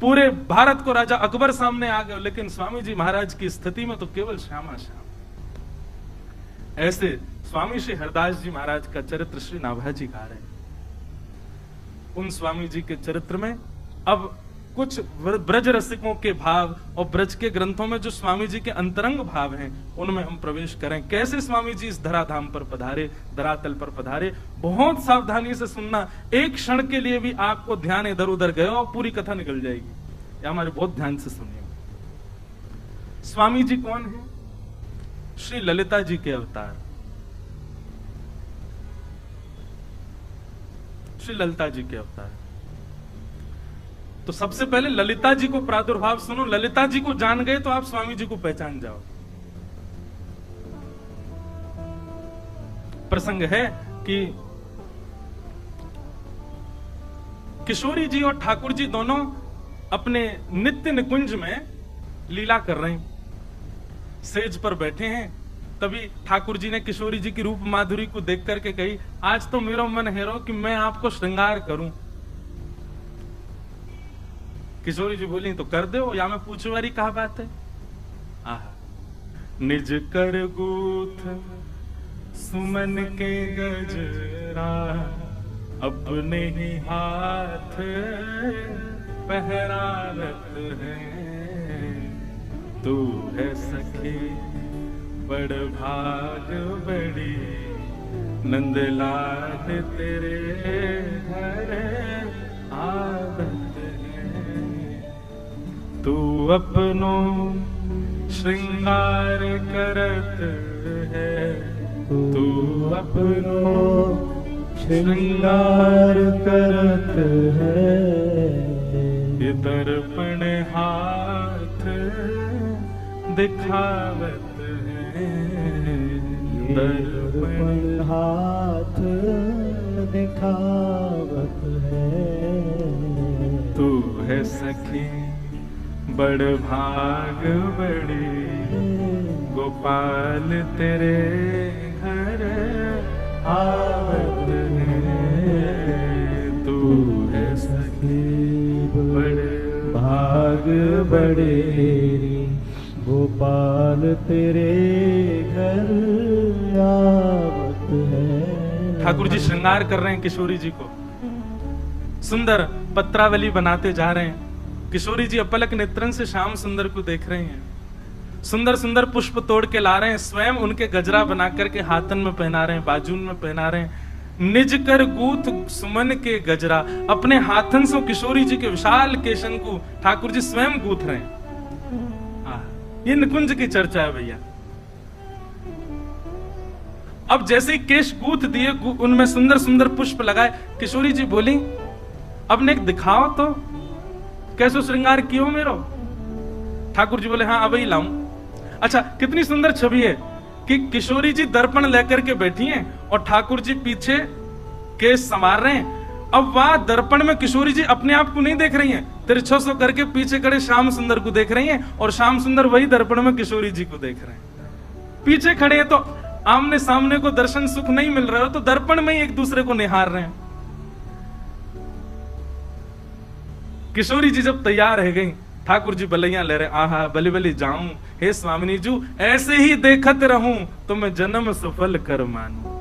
पूरे भारत को राजा अकबर सामने आ गए, लेकिन स्वामी जी महाराज की स्थिति में तो केवल श्यामा श्याम। ऐसे स्वामी श्री हरदास जी महाराज का चरित्र श्री नाभाजी गा रहे हैं। उन स्वामी जी के चरित्र में अब कुछ ब्रज रसिकों के भाव और ब्रज के ग्रंथों में जो स्वामी जी के अंतरंग भाव हैं, उनमें हम प्रवेश करें। कैसे स्वामी जी इस धराधाम पर पधारे, धरातल पर पधारे, बहुत सावधानी से सुनना। एक क्षण के लिए भी आपको ध्यान इधर उधर गया और पूरी कथा निकल जाएगी। या हमारे बहुत ध्यान से सुनिए। स्वामी जी कौन है? श्री ललिता जी के अवतार, श्री ललिता जी के अवतार। तो सबसे पहले ललिता जी को प्रादुर्भाव सुनो। ललिता जी को जान गए तो आप स्वामी जी को पहचान जाओ। प्रसंग है कि किशोरी जी और ठाकुर जी दोनों अपने नित्य निकुंज में लीला कर रहे हैं, सेज पर बैठे हैं। तभी ठाकुर जी ने किशोरी जी की रूप माधुरी को देख करके कही, आज तो मेरा मन हेरो कि मैं आपको श्रृंगार करूं। किशोरी जी बोली तो कर दो, या मैं पूछो वाली कहा बात है। निज कर गूथ सुमन के गजरा, अपने ही हाथ पहरावत है। तू है सखी बड़ भाग बड़ी, नंदलाल तेरे घर आवत है। तू अपनो श्रृंगार करत है, तू अपनो श्रृंगार करत है। ये दर्पण हाथ दिखावत है, दर्पण हाथ दिखावत है। तू है सखी बड़ भाग बड़ी, गोपाल तेरे घर आवत है। तू है सखी बड़ भाग बड़े, गोपाल तेरे घर आवत है। ठाकुर जी श्रृंगार कर रहे हैं किशोरी जी को। सुंदर पत्रावली बनाते जा रहे हैं। किशोरी जी अपलक नेत्रन से श्याम सुंदर को देख रहे हैं, सुंदर सुंदर पुष्प तोड़ के ला रहे हैं, स्वयं उनके गजरा बना करके हाथन में पहना रहे हैं, बाजून में पहना रहे हैं। निज कर गूथ सुमन के गजरा, अपने हाथन से किशोरी जी के विशाल केशन को ठाकुर जी स्वयं गूथ रहे हैं। ये निकुंज की चर्चा है भैया। अब जैसे ही केश गूथ दिए, उनमें सुंदर सुंदर पुष्प लगाए, किशोरी जी बोली अब ने दिखाओ तो कैसो श्रृंगार कियो मेरो। ठाकुर जी बोले हाँ अब ही लाऊं। अच्छा, कितनी सुंदर छवि है कि किशोरी जी दर्पण लेकर के बैठी हैं और ठाकुर जी पीछे केश संवार रहे हैं। अब वहां दर्पण में किशोरी जी अपने आप को नहीं देख रही हैं, तिरछा सो करके पीछे खड़े श्याम सुंदर को देख रही हैं और श्याम सुंदर वही दर्पण में किशोरी जी को देख रहे हैं। पीछे खड़े हैं तो आमने सामने को दर्शन सुख नहीं मिल रहा हो, तो दर्पण में ही एक दूसरे को निहार रहे हैं। किशोरी जी जब तैयार रह गई, ठाकुर जी बलैया ले रहे, आहा बलि बलि जाऊं, हे स्वामिनी जू ऐसे ही देखत रहूं तो मैं जन्म सफल कर मानूं।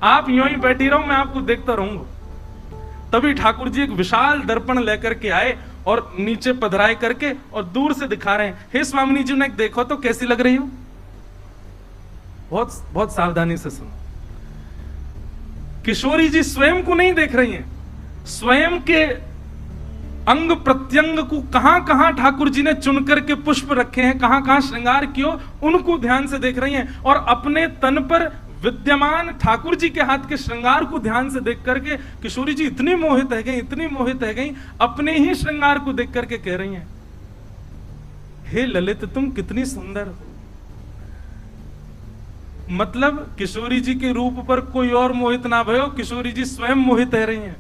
आप यूं ही बैठी रहो, मैं आपको देखता रहूंगा। तभी ठाकुर जी एक विशाल दर्पण लेकर के आए और नीचे पधराए करके और दूर से दिखा रहे हैं, हे स्वामिनी जी ने देखो तो कैसी लग रही हो। बहुत बहुत सावधानी से सुनो। किशोरी जी स्वयं को नहीं देख रही हैं, स्वयं के अंग प्रत्यंग को कहां कहां ठाकुर जी ने चुन करके पुष्प रखे हैं, कहां कहां श्रृंगार कियो, उनको ध्यान से देख रही हैं और अपने तन पर विद्यमान ठाकुर जी के हाथ के श्रृंगार को ध्यान से देख करके किशोरी जी इतनी मोहित है गई, इतनी मोहित है गई, अपने ही श्रृंगार को देख करके कह रही हैं, हे ललित तुम कितनी सुंदर हो। मतलब किशोरी जी के रूप पर कोई और मोहित ना भयो, किशोरी जी स्वयं मोहित है रही हैं।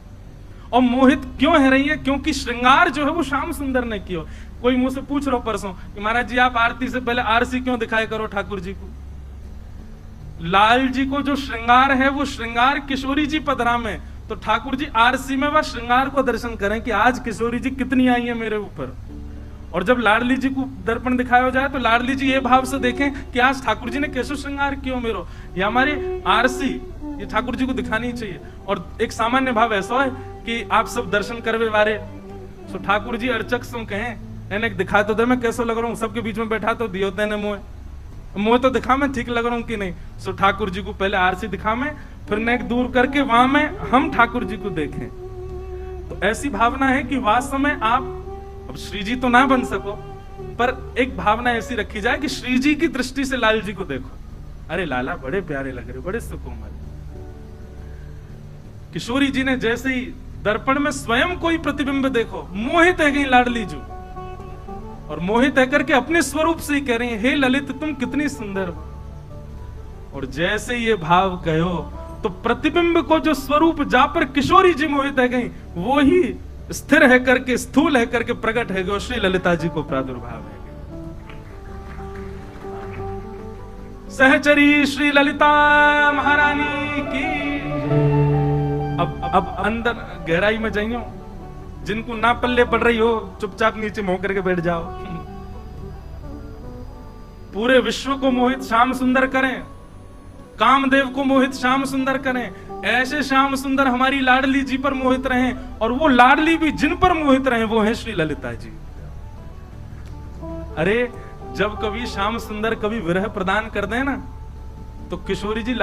और मोहित क्यों है रही है? क्योंकि श्रृंगार जो है वो श्याम सुंदर ने किया। कोई मुझसे पूछ रहा परसों कि महाराज जी आप आरती से पहले आरसी क्यों दिखाया करो ठाकुर जी को। लाल जी को जो श्रृंगार है वो श्रृंगार किशोरी जी पधरा में, तो ठाकुर जी आरसी में वह श्रृंगार को दर्शन करें कि आज किशोरी जी कितनी आई है मेरे ऊपर। और जब लाडली जी को दर्पण दिखाया जाए तो लाडली जी ये भाव से देखें कि आज ठाकुर जी ने कैसे श्रृंगार किया मेरो। ये हमारी आरसी ये ठाकुर जी को दिखानी चाहिए। और एक सामान्य भाव ऐसा है कि आप सब दर्शन करवे वारे, तो ठाकुर जी अर्चक सो कहें एने दिखा तो दे मैं कैसा लग रहा हूँ, सबके बीच में बैठा तो दियो तेने मुँह तो दिखा मैं ठीक लग रहा हूँ कि नहीं। सो ठाकुर जी को पहले आरसी दिखा मैं, फिर नेक दूर करके वहां में हम ठाकुर जी को देखें। तो ऐसी भावना है कि वास्तव में आप अब श्री जी तो ना बन सको, पर एक भावना ऐसी रखी जाए कि श्री जी की दृष्टि से लाल जी को देखो, अरे लाला बड़े प्यारे लग रहे, बड़े सुकोमल। किशोरी जी ने जैसे ही दर्पण में स्वयं कोई प्रतिबिंब देखो, मोहित है गई लाडली जी, और मोहित है करके अपने स्वरूप से ही कह रही है, हे ललित तुम कितनी सुंदर हो। और जैसे ये भाव कहो तो प्रतिबिंब को जो स्वरूप जा पर किशोरी जी मोहित है गई, वो ही स्थिर है करके स्थूल है करके प्रकट है गो श्री ललिता जी को प्रादुर्भाव है। सहचरी श्री ललिता महारानी की। अब अंदर गहराई में जाइयो, जिनको ना पल्ले पड़ रही हो चुपचाप नीचे मुंह करके बैठ जाओ। पूरे विश्व को मोहित श्याम सुंदर करें, कामदेव को मोहित श्याम सुंदर करें, ऐसे श्याम सुंदर हमारी लाडली जी पर मोहित रहें, और वो लाडली भी जिन पर मोहित रहें वो है श्री ललिता जी। अरे जब कभी श्याम सुंदर कभी विरह प्रदान कर दे ना, तो किशोरी जी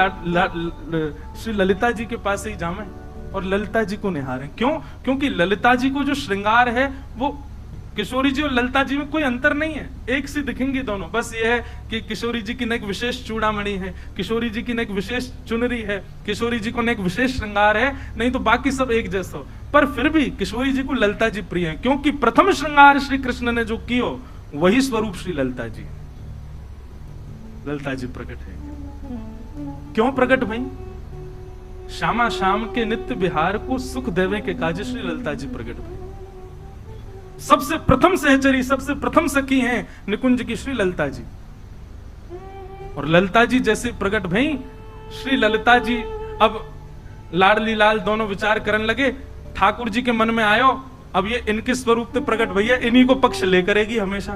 श्री ललिता जी के पास ही जामे और ललिता जी को निहारें। क्यों? क्योंकि ललिता जी को जो श्रृंगार है वो किशोरी जी और ललिता जी में कोई अंतर नहीं है, एक सी दिखेंगी दोनों। बस ये है कि किशोरी जी की नेक विशेष चूड़ामणि है, किशोरी जी की नेक विशेष चुनरी है, किशोरी जी को नेक विशेष श्रृंगार है, नहीं तो बाकी सब एक जैसा हो। पर फिर भी किशोरी जी को ललिता जी प्रिय है, क्योंकि प्रथम श्रृंगार श्री कृष्ण ने जो कियो वही स्वरूप श्री ललिता जी। ललिता जी प्रकट है। क्यों प्रकट भई? श्यामा श्याम के नित्य विहार को सुख देवे के काज श्री ललिता जी प्रकट भई। सबसे प्रथम सहचरी, सबसे प्रथम सखी हैं निकुंज की श्री ललिता जी। और ललिता जी जैसे प्रकट भई, श्री ललिता जी अब लाडली लाल दोनों विचार करने लगे। ठाकुर जी के मन में आयो, अब ये इनके स्वरूप से प्रकट भैया, इन्हीं को पक्ष ले करेगी हमेशा।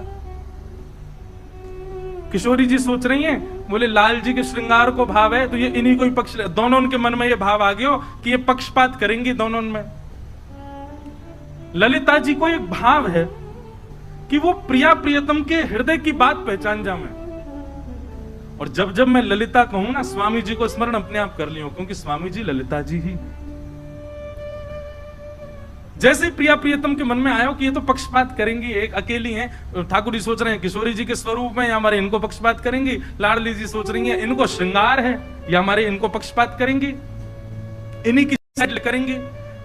किशोरी जी सोच रही हैं, बोले लाल जी के श्रृंगार को भाव है तो ये इन्हीं को ही पक्ष ले। दोनों उनके मन में ये भाव आ गया कि ये पक्षपात करेंगी दोनों में। ललिता जी को एक भाव है कि वो प्रिया प्रियतम के हृदय की बात पहचान जाऊं मैं। और जब जब मैं ललिता कहूं ना, स्वामी जी को स्मरण अपने आप कर लियो, क्योंकि स्वामी जी ललिता जी ही। जैसे प्रिया प्रियतम के मन में आया कि ये तो पक्षपात करेंगी, एक अकेली हैं, ठाकुर जी सोच रहे हैं किशोरी जी के स्वरूप में या हमारे इनको पक्षपात करेंगी, लाडली जी सोच रही हैं इनको श्रृंगार है या हमारे इनको पक्षपात करेंगी, इन्हीं की साइड करेंगे।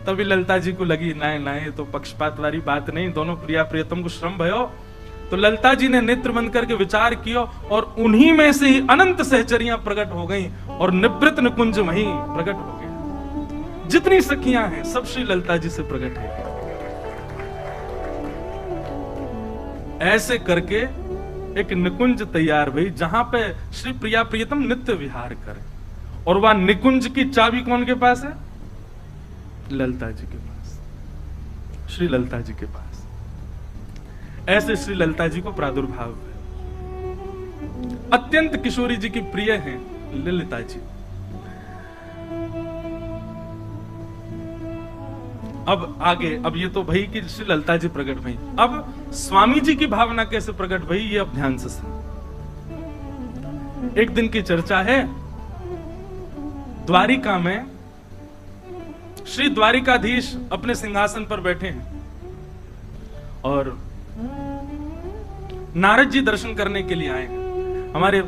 तभी ललिता जी को लगी नहीं नहीं, तो पक्षपात वाली बात नहीं, दोनों प्रिया प्रियतम को श्रम भयो। तो ललिता जी ने नेत्र बंद करके विचार किया और उन्हीं में से ही अनंत सहचरियां प्रकट हो गईं और निवृत्त निकुंज वहीं प्रकट हो गया। जितनी सखियां हैं सब श्री ललिता जी से प्रकट है। ऐसे करके एक निकुंज तैयार हुई जहां पे श्री प्रिया प्रियतम नित्य विहार करे। और वह निकुंज की चाबी कौन के पास है? ललिता जी के पास, श्री ललिता जी के पास। ऐसे श्री ललिता जी को प्रादुर्भाव है। अत्यंत किशोरी जी की प्रिय हैं ललिता जी। अब आगे, अब ये तो भई कि श्री ललिता जी प्रकट भई, अब स्वामी जी की भावना कैसे प्रकट भई ये अब ध्यान से सुन। एक दिन की चर्चा है, द्वारिका में श्री द्वारिकाधीश अपने सिंहासन पर बैठे हैं और नारद जी दर्शन करने के लिए आए हैं। हमारे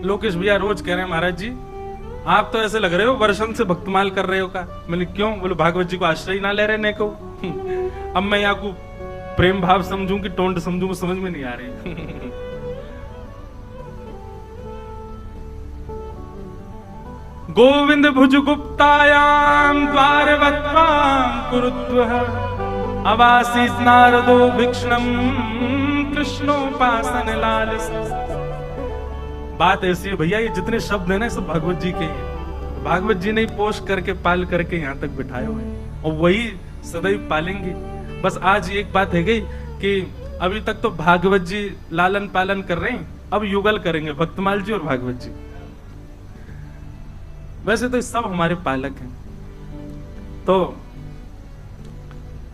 लोकेश भैया रोज कह रहे हैं महाराज जी आप तो ऐसे लग रहे हो वर्षन से भक्तमाल कर रहे हो का। मैंने क्यों? बोले भागवत जी को आश्रय ना ले रहे ने को। अब मैं यहाँ को प्रेम भाव समझूं कि टोंट समझूं समझ में नहीं आ रही। गोविंद भुज गुप्तायाम द्वारवत्वाम कुरुद्वः अवासीस नारदो भिक्षणम कृष्णोपासन लालस। बात ऐसी है भैया, ये जितने शब्द है ना सब भागवत जी के हैं। भागवत जी ने ही पोष करके पाल करके यहाँ तक बिठाए हुए और वही सदैव पालेंगे। बस आज एक बात है गई कि अभी तक तो भागवत जी लालन पालन कर रहे हैं, अब युगल करेंगे भक्तमाल जी और भागवत जी। वैसे तो सब हमारे पालक हैं। तो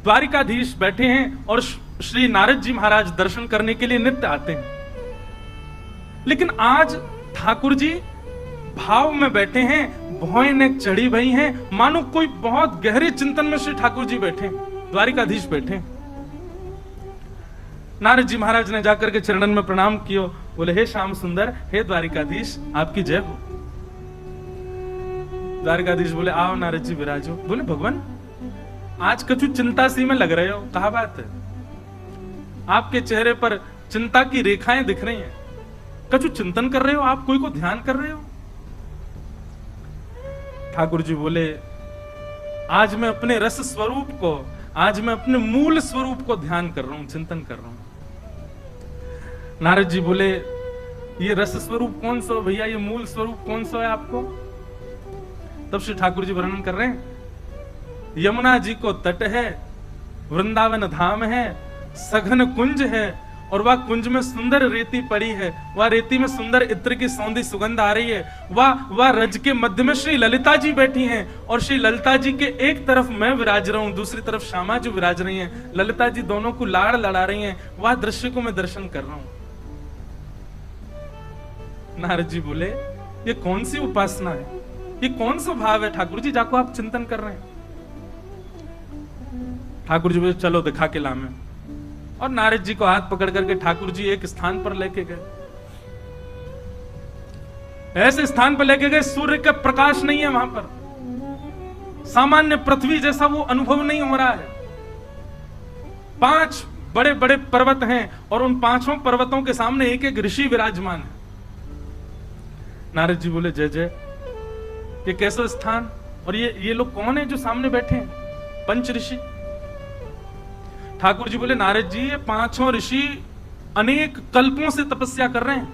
द्वारिकाधीश बैठे हैं और श्री नारद जी महाराज दर्शन करने के लिए नित्य आते हैं। लेकिन आज ठाकुर जी भाव में बैठे हैं, भौएं ने चढ़ी भई हैं, मानो कोई बहुत गहरे चिंतन में श्री ठाकुर जी बैठे, द्वारिकाधीश बैठे। नारद जी महाराज ने जाकर के चरणन में प्रणाम किया, बोले हे श्याम सुंदर, हे द्वारिकाधीश आपकी जय हो। द्वारिकाधीश बोले आओ नारद जी विराजो। बोले भगवान आज कछु चिंता सी में लग रहे हो, कहा बात है? आपके चेहरे पर चिंता की रेखाएं दिख रही हैं, कछु चिंतन कर रहे हो आप, कोई को ध्यान कर रहे हो? ठाकुर जी बोले आज मैं अपने रस स्वरूप को, आज मैं अपने मूल स्वरूप को ध्यान कर रहा हूं, चिंतन कर रहा हूं। नारद जी बोले ये रस स्वरूप कौन सा भैया, ये मूल स्वरूप कौन सा है आपको? तब श्री ठाकुर जी वर्णन कर रहे हैं, यमुना जी को तट है, वृंदावन धाम है, सघन कुंज है और वह कुंज में सुंदर रेती पड़ी है, वह रेती में सुंदर इत्र की सौंधी सुगंध आ रही है। वह रज के मध्य में श्री ललिता जी बैठी हैं और श्री ललिता जी के एक तरफ मैं विराज रहा हूं, दूसरी तरफ श्यामा जी विराज रही हैं। ललिता जी दोनों को लाड़ लड़ा रही हैं, वह दृश्य को मैं दर्शन कर रहा हूं। नारद जी बोले ये कौन सी उपासना है, ये कौन सा भाव है ठाकुर जी जाको आप चिंतन कर रहे हैं? ठाकुर जी बोले चलो दिखा के लामे। और नारद जी को हाथ पकड़ करके ठाकुर जी एक स्थान पर लेके गए, ऐसे स्थान पर लेके गए सूर्य का प्रकाश नहीं है वहां पर, सामान्य पृथ्वी जैसा वो अनुभव नहीं हो रहा है। 5 बड़े बड़े पर्वत हैं और उन 5 पर्वतों के सामने एक एक ऋषि विराजमान है। नारद जी बोले जय जय, ये कैसा स्थान और ये लोग कौन है जो सामने बैठे हैं? 5 ऋषि। ठाकुर जी बोले नारद जी ये 5 ऋषि अनेक कल्पों से तपस्या कर रहे हैं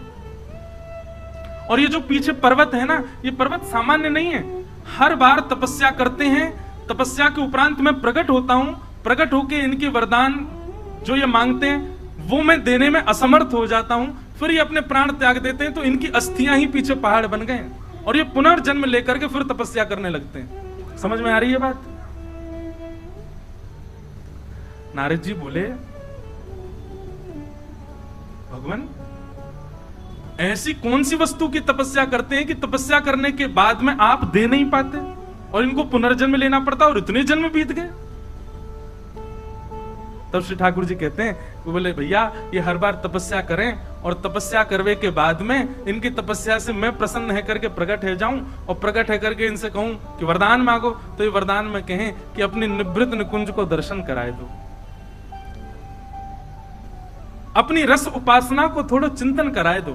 और ये जो पीछे पर्वत है ना, ये पर्वत सामान्य नहीं है। हर बार तपस्या करते हैं, तपस्या के उपरांत मैं प्रकट होता हूं, प्रकट होके इनके वरदान जो ये मांगते हैं वो मैं देने में असमर्थ हो जाता हूं, फिर ये अपने प्राण त्याग देते हैं, तो इनकी अस्थियां ही पीछे पहाड़ बन गए और ये पुनर्जन्म लेकर के फिर तपस्या करने लगते हैं। समझ में आ रही है बात? नारद जी बोले, भगवान ऐसी कौन सी वस्तु की तपस्या करते हैं कि तपस्या करने के बाद में आप दे नहीं पाते और इनको पुनर्जन्म लेना पड़ता और इतने जन्म बीत गए? तब श्री ठाकुर जी कहते हैं, वो बोले भैया ये हर बार तपस्या करें और तपस्या करने के बाद में इनकी तपस्या से मैं प्रसन्न है करके प्रकट हो जाऊं और प्रकट है करके इनसे कहूं कि वरदान मांगो, तो ये वरदान में कहें कि अपनी निवृत्त निकुंज को दर्शन कराए दो, अपनी रस उपासना को थोड़ा चिंतन कराए दो।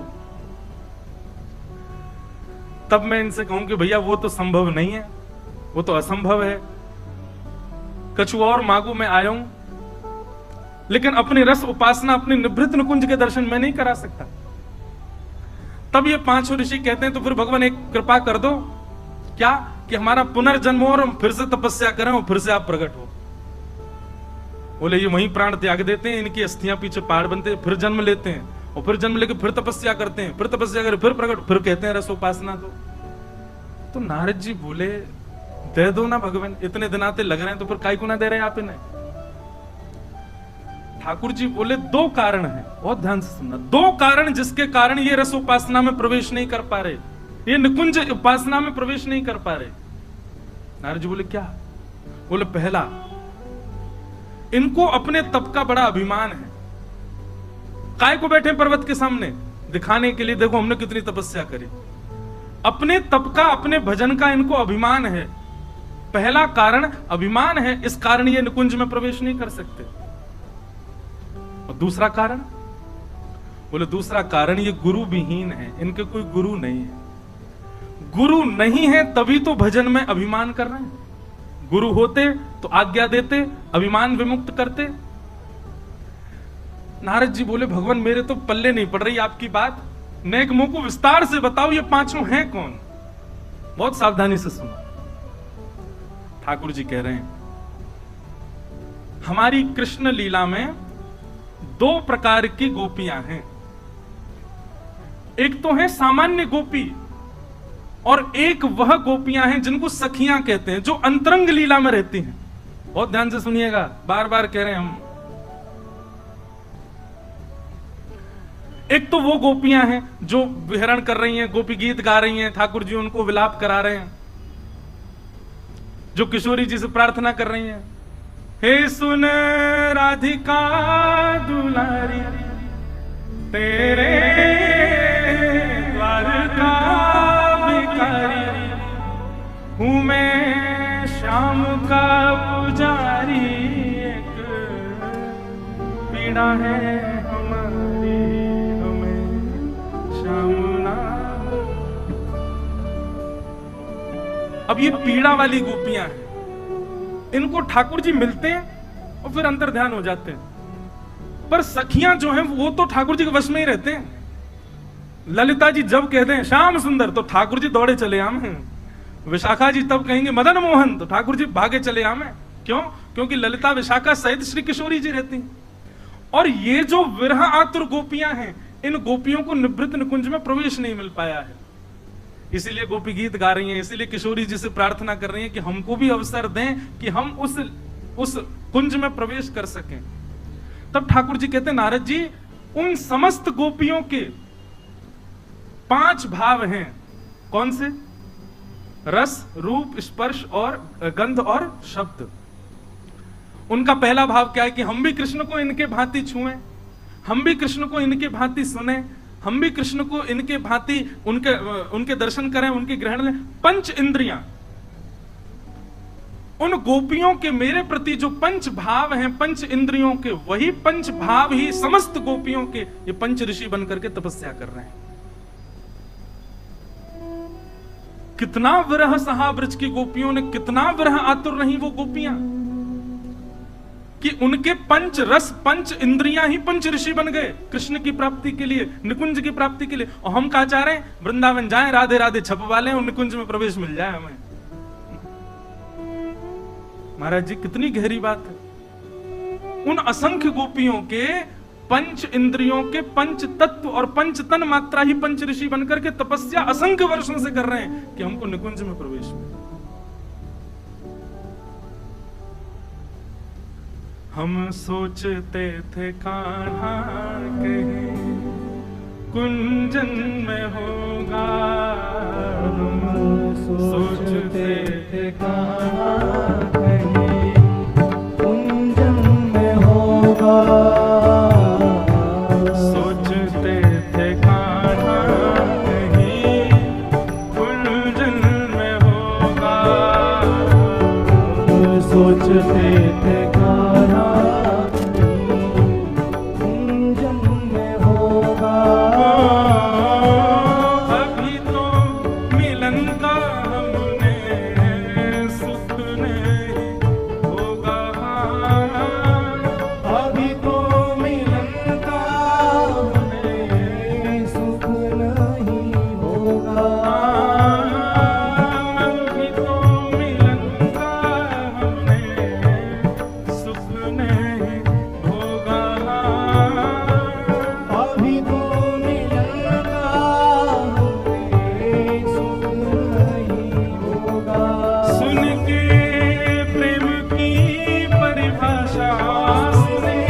तब मैं इनसे कहूं कि भैया वो तो संभव नहीं है, वो तो असंभव है, कछु और मांगू मैं आया हूं, लेकिन अपनी रस उपासना अपनी निवृत्त निकुंज के दर्शन मैं नहीं करा सकता। तब ये पांचों ऋषि कहते हैं तो फिर भगवान एक कृपा कर दो, क्या कि हमारा पुनर्जन्म हो और हम फिर से तपस्या करें और फिर से आप प्रकट हो। बोले ये वहीं प्राण त्याग देते हैं, इनकी अस्थियां पीछे पहाड़ बनते हैं, फिर जन्म लेते हैं और फिर जन्म लेके फिर तपस्या करते हैं, फिर तपस्या करें फिर प्रकट, फिर कहते हैं रस उपासना दो। तो नारद जी बोले दे दो ना भगवान, इतने दिन आते लग रहे हैं तो फिर काय को ना दे रहे आप इन्हें? ठाकुर जी बोले दो कारण हैं, बहुत ध्यान से सुनना, दो कारण जिसके कारण ये रस उपासना में प्रवेश नहीं कर पा रहे, ये निकुंज उपासना में प्रवेश नहीं कर पा रहे। नारद जी बोले क्या? बोले पहला, इनको अपने तप का बड़ा अभिमान है। काय को बैठे पर्वत के सामने दिखाने के लिए, देखो हमने कितनी तपस्या करी। अपने तप का, अपने भजन का इनको अभिमान है। पहला कारण अभिमान है, इस कारण ये निकुंज में प्रवेश नहीं कर सकते। और दूसरा कारण? बोले दूसरा कारण ये गुरु विहीन है, इनके कोई गुरु नहीं है। गुरु नहीं है तभी तो भजन में अभिमान कर रहे हैं। गुरु होते तो आज्ञा देते, अभिमान विमुक्त करते। नारद जी बोले भगवान मेरे तो पल्ले नहीं पड़ रही आपकी बात, नेक मुंह को विस्तार से बताओ ये पांचों हैं कौन? बहुत सावधानी से सुनो। ठाकुर जी कह रहे हैं हमारी कृष्ण लीला में दो प्रकार की गोपियां हैं। एक तो है सामान्य गोपी और एक वह गोपियां हैं जिनको सखियां कहते हैं, जो अंतरंग लीला में रहती हैं। बहुत ध्यान से सुनिएगा, बार बार कह रहे हैं हम। एक तो वो गोपियां हैं जो विहरण कर रही हैं, गोपी गीत गा रही हैं, ठाकुर जी उनको विलाप करा रहे हैं, जो किशोरी जी से प्रार्थना कर रही हैं, हे सुन राधिका दुलारी तेरे द्वार का भिखारी हूं मैं श्याम का पुजारी, एक पीड़ा है हमारी हमें श्याम ना। अब ये पीड़ा वाली गोपियां हैं, इनको ठाकुर जी मिलते हैं और फिर अंतर ध्यान हो जाते हैं। पर सखियां जो हैं वो तो ठाकुर जी के वश में ही रहते हैं। ललिता जी जब कहते हैं श्याम सुंदर तो ठाकुर जी दौड़े चले आमे, विशाखा जी तब कहेंगे मदन मोहन तो ठाकुर जी भागे चले आमे। क्यों? क्योंकि ललिता विशाखा सहित श्री किशोरी जी रहती हैं। और ये जो विरह आतुर गोपियां हैं, इन गोपियों को निवृत्त निकुंज में प्रवेश नहीं मिल पाया है, इसीलिए गोपी गीत गा रही हैं, इसीलिए किशोरी जी से प्रार्थना कर रही हैं कि हमको भी अवसर दें कि हम उस कुंज में प्रवेश कर सकें। तब ठाकुर जी कहते हैं नारद जी उन समस्त गोपियों के 5 भाव हैं। कौन से? रस, रूप, स्पर्श और गंध और शब्द। उनका पहला भाव क्या है कि हम भी कृष्ण को इनके भांति छुएं, हम भी कृष्ण को इनके भांति सुने, हम भी कृष्ण को इनके भांति उनके दर्शन करें, उनके ग्रहण लें। 5 इंद्रियां, उन गोपियों के मेरे प्रति जो 5 भाव हैं, 5 इंद्रियों के, वही 5 भाव ही समस्त गोपियों के ये 5 ऋषि बनकर के तपस्या कर रहे हैं। कितना विरह सहा ब्रज की गोपियों ने, कितना विरह आतुर रही वो गोपियां कि उनके 5 रस, 5 इंद्रियां ही 5 ऋषि बन गए कृष्ण की प्राप्ति के लिए, निकुंज की प्राप्ति के लिए। और हम कहा चाह रहे हैं वृंदावन जाएं, राधे राधे छपवा लें और निकुंज में प्रवेश मिल जाए हमें। महाराज जी कितनी गहरी बात है। उन असंख्य गोपियों के 5 इंद्रियों के 5 तत्व और 5 तन मात्रा ही 5 ऋषि बनकर के तपस्या असंख्य वर्षों से कर रहे हैं कि हमको निकुंज में प्रवेश मिले। हम सोचते थे कान्हा कहीं कुंजन में होगा, हम सोचते थे कहाँ कहीं कुंजन में होगा, सोचते थे कान्हा कहीं कुंजन में होगा, हम सोचते थे कहाँ कुंजन में होगा। अभी तो मिलन का हमने सुख नहीं होगा, अभी तो मिलन का हमें सुख नहीं होगा। अभी तो मिलन का हमें सुख नहीं होगा, अभी तो मिलन का हमें सुख नहीं होगा। सुन के प्रेम की परिभाषा, सुने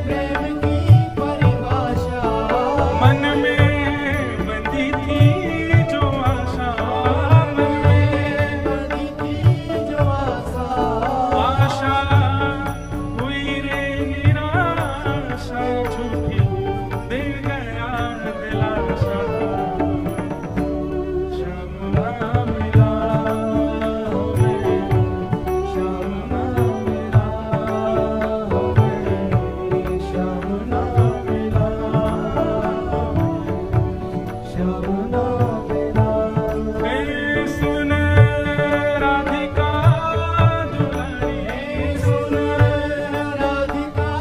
प्रेम की परिभाषा, मन में बंधी थी जो आशा, मन में बनी थी जो आशा, आशा हुई रे निराशा, झूठी दे गया दिलासा, श्याम ना मिला हमें, श्याम ना मिला हमें, श्याम ना मिला हमें, श्याम ना मिला। हे सुन राधिका दुलारी, सुन राधिका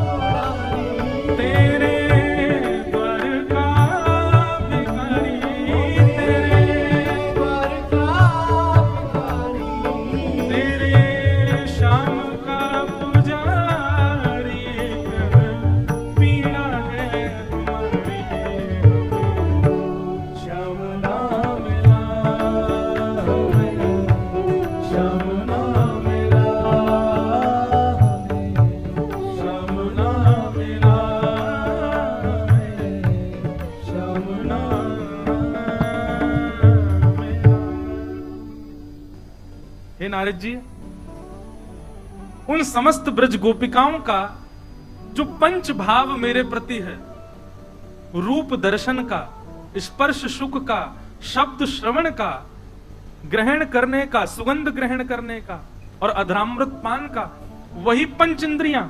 दुलारी, तेरे द्वार का भिखारी, तेरे द्वार का भिखारी, तेरे श्याम का पुजारी, पीड़ा है तुम्हारी, श्याम ना मिला हमें, श्याम ना मिला हमें, श्याम ना मिला हमें, श्याम ना मिला। हे नारद जी, उन समस्त ब्रज गोपिकाओं का जो पंच भाव मेरे प्रति है, रूप दर्शन का, स्पर्श सुख का, शब्द श्रवण का, ग्रहण करने का, सुगंध ग्रहण करने का और अधरामृत पान का, वही पंच इंद्रियां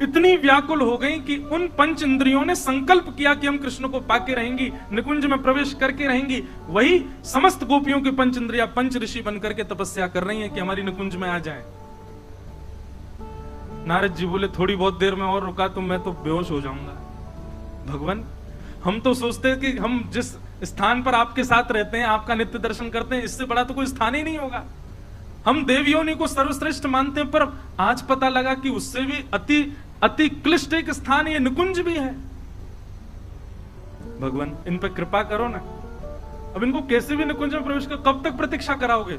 इतनी व्याकुल हो गई कि उन पंच इंद्रियों ने संकल्प किया कि हम कृष्ण को पाके रहेंगी, निकुंज में प्रवेश करके रहेंगी। वही समस्त गोपियों की पंच इंद्रियां पंच ऋषि बनकर के तपस्या कर रही हैं कि हमारी निकुंज में आ जाएं। नारद जी बोले थोड़ी बहुत देर में और रुका तो मैं तो बेहोश हो जाऊंगा। भगवान, हम तो सोचते हैं कि हम जिस स्थान पर आपके साथ रहते हैं, आपका नित्य दर्शन करते हैं, इससे बड़ा तो कोई स्थान ही नहीं होगा। हम देवयोनि को सर्वश्रेष्ठ मानते हैं, पर आज पता लगा कि उससे भी अति क्लिष्ट एक स्थान ये निकुंज भी है। भगवान, इन पर कृपा करो ना, अब इनको कैसे भी निकुंज में प्रवेश करो। कब तक प्रतीक्षा कराओगे?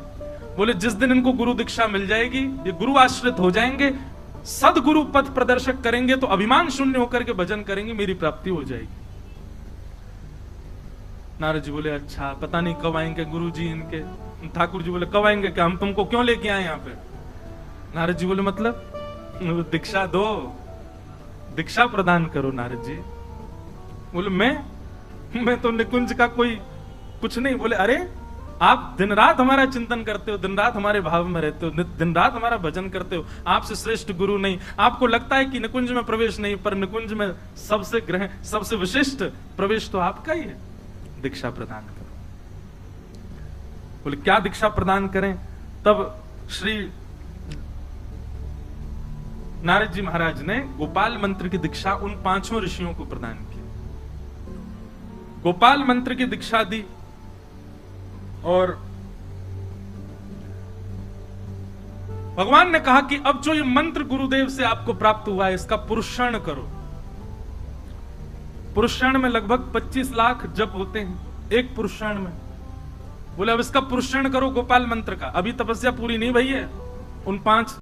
बोले जिस दिन इनको गुरु दीक्षा मिल जाएगी, ये गुरु आश्रित हो जाएंगे, सदगुरु पथ प्रदर्शक करेंगे, तो अभिमान शून्य होकर के भजन करेंगे, मेरी प्राप्ति हो जाएगी। नारद जी बोले अच्छा, पता नहीं कब आएंगे गुरु जी इनके। ठाकुर जी बोले कब आएंगे, क्या हम तुमको क्यों लेके आए यहाँ पे? नारद जी बोले मतलब दीक्षा दो, दीक्षा प्रदान करो। नारद जी बोले मैं तो निकुंज का कोई कुछ नहीं। बोले अरे आप दिन रात हमारा चिंतन करते हो, दिन रात हमारे भाव में रहते हो, दिन रात हमारा भजन करते हो, आपसे श्रेष्ठ गुरु नहीं। आपको लगता है कि निकुंज में प्रवेश नहीं, पर निकुंज में सबसे विशिष्ट प्रवेश तो आपका ही है। दीक्षा प्रदान करो। बोले क्या दीक्षा प्रदान करें? तब श्री नारद जी महाराज ने गोपाल मंत्र की दीक्षा उन पांचों ऋषियों को प्रदान की। गोपाल मंत्र की दीक्षा दी और भगवान ने कहा कि अब जो ये मंत्र गुरुदेव से आपको प्राप्त हुआ है, इसका पुरुषण करो। पुरुषण में लगभग 25 लाख जप होते हैं एक पुरुषण में। बोले अब इसका पुरुषण करो गोपाल मंत्र का। अभी तपस्या पूरी नहीं भई है। उन 5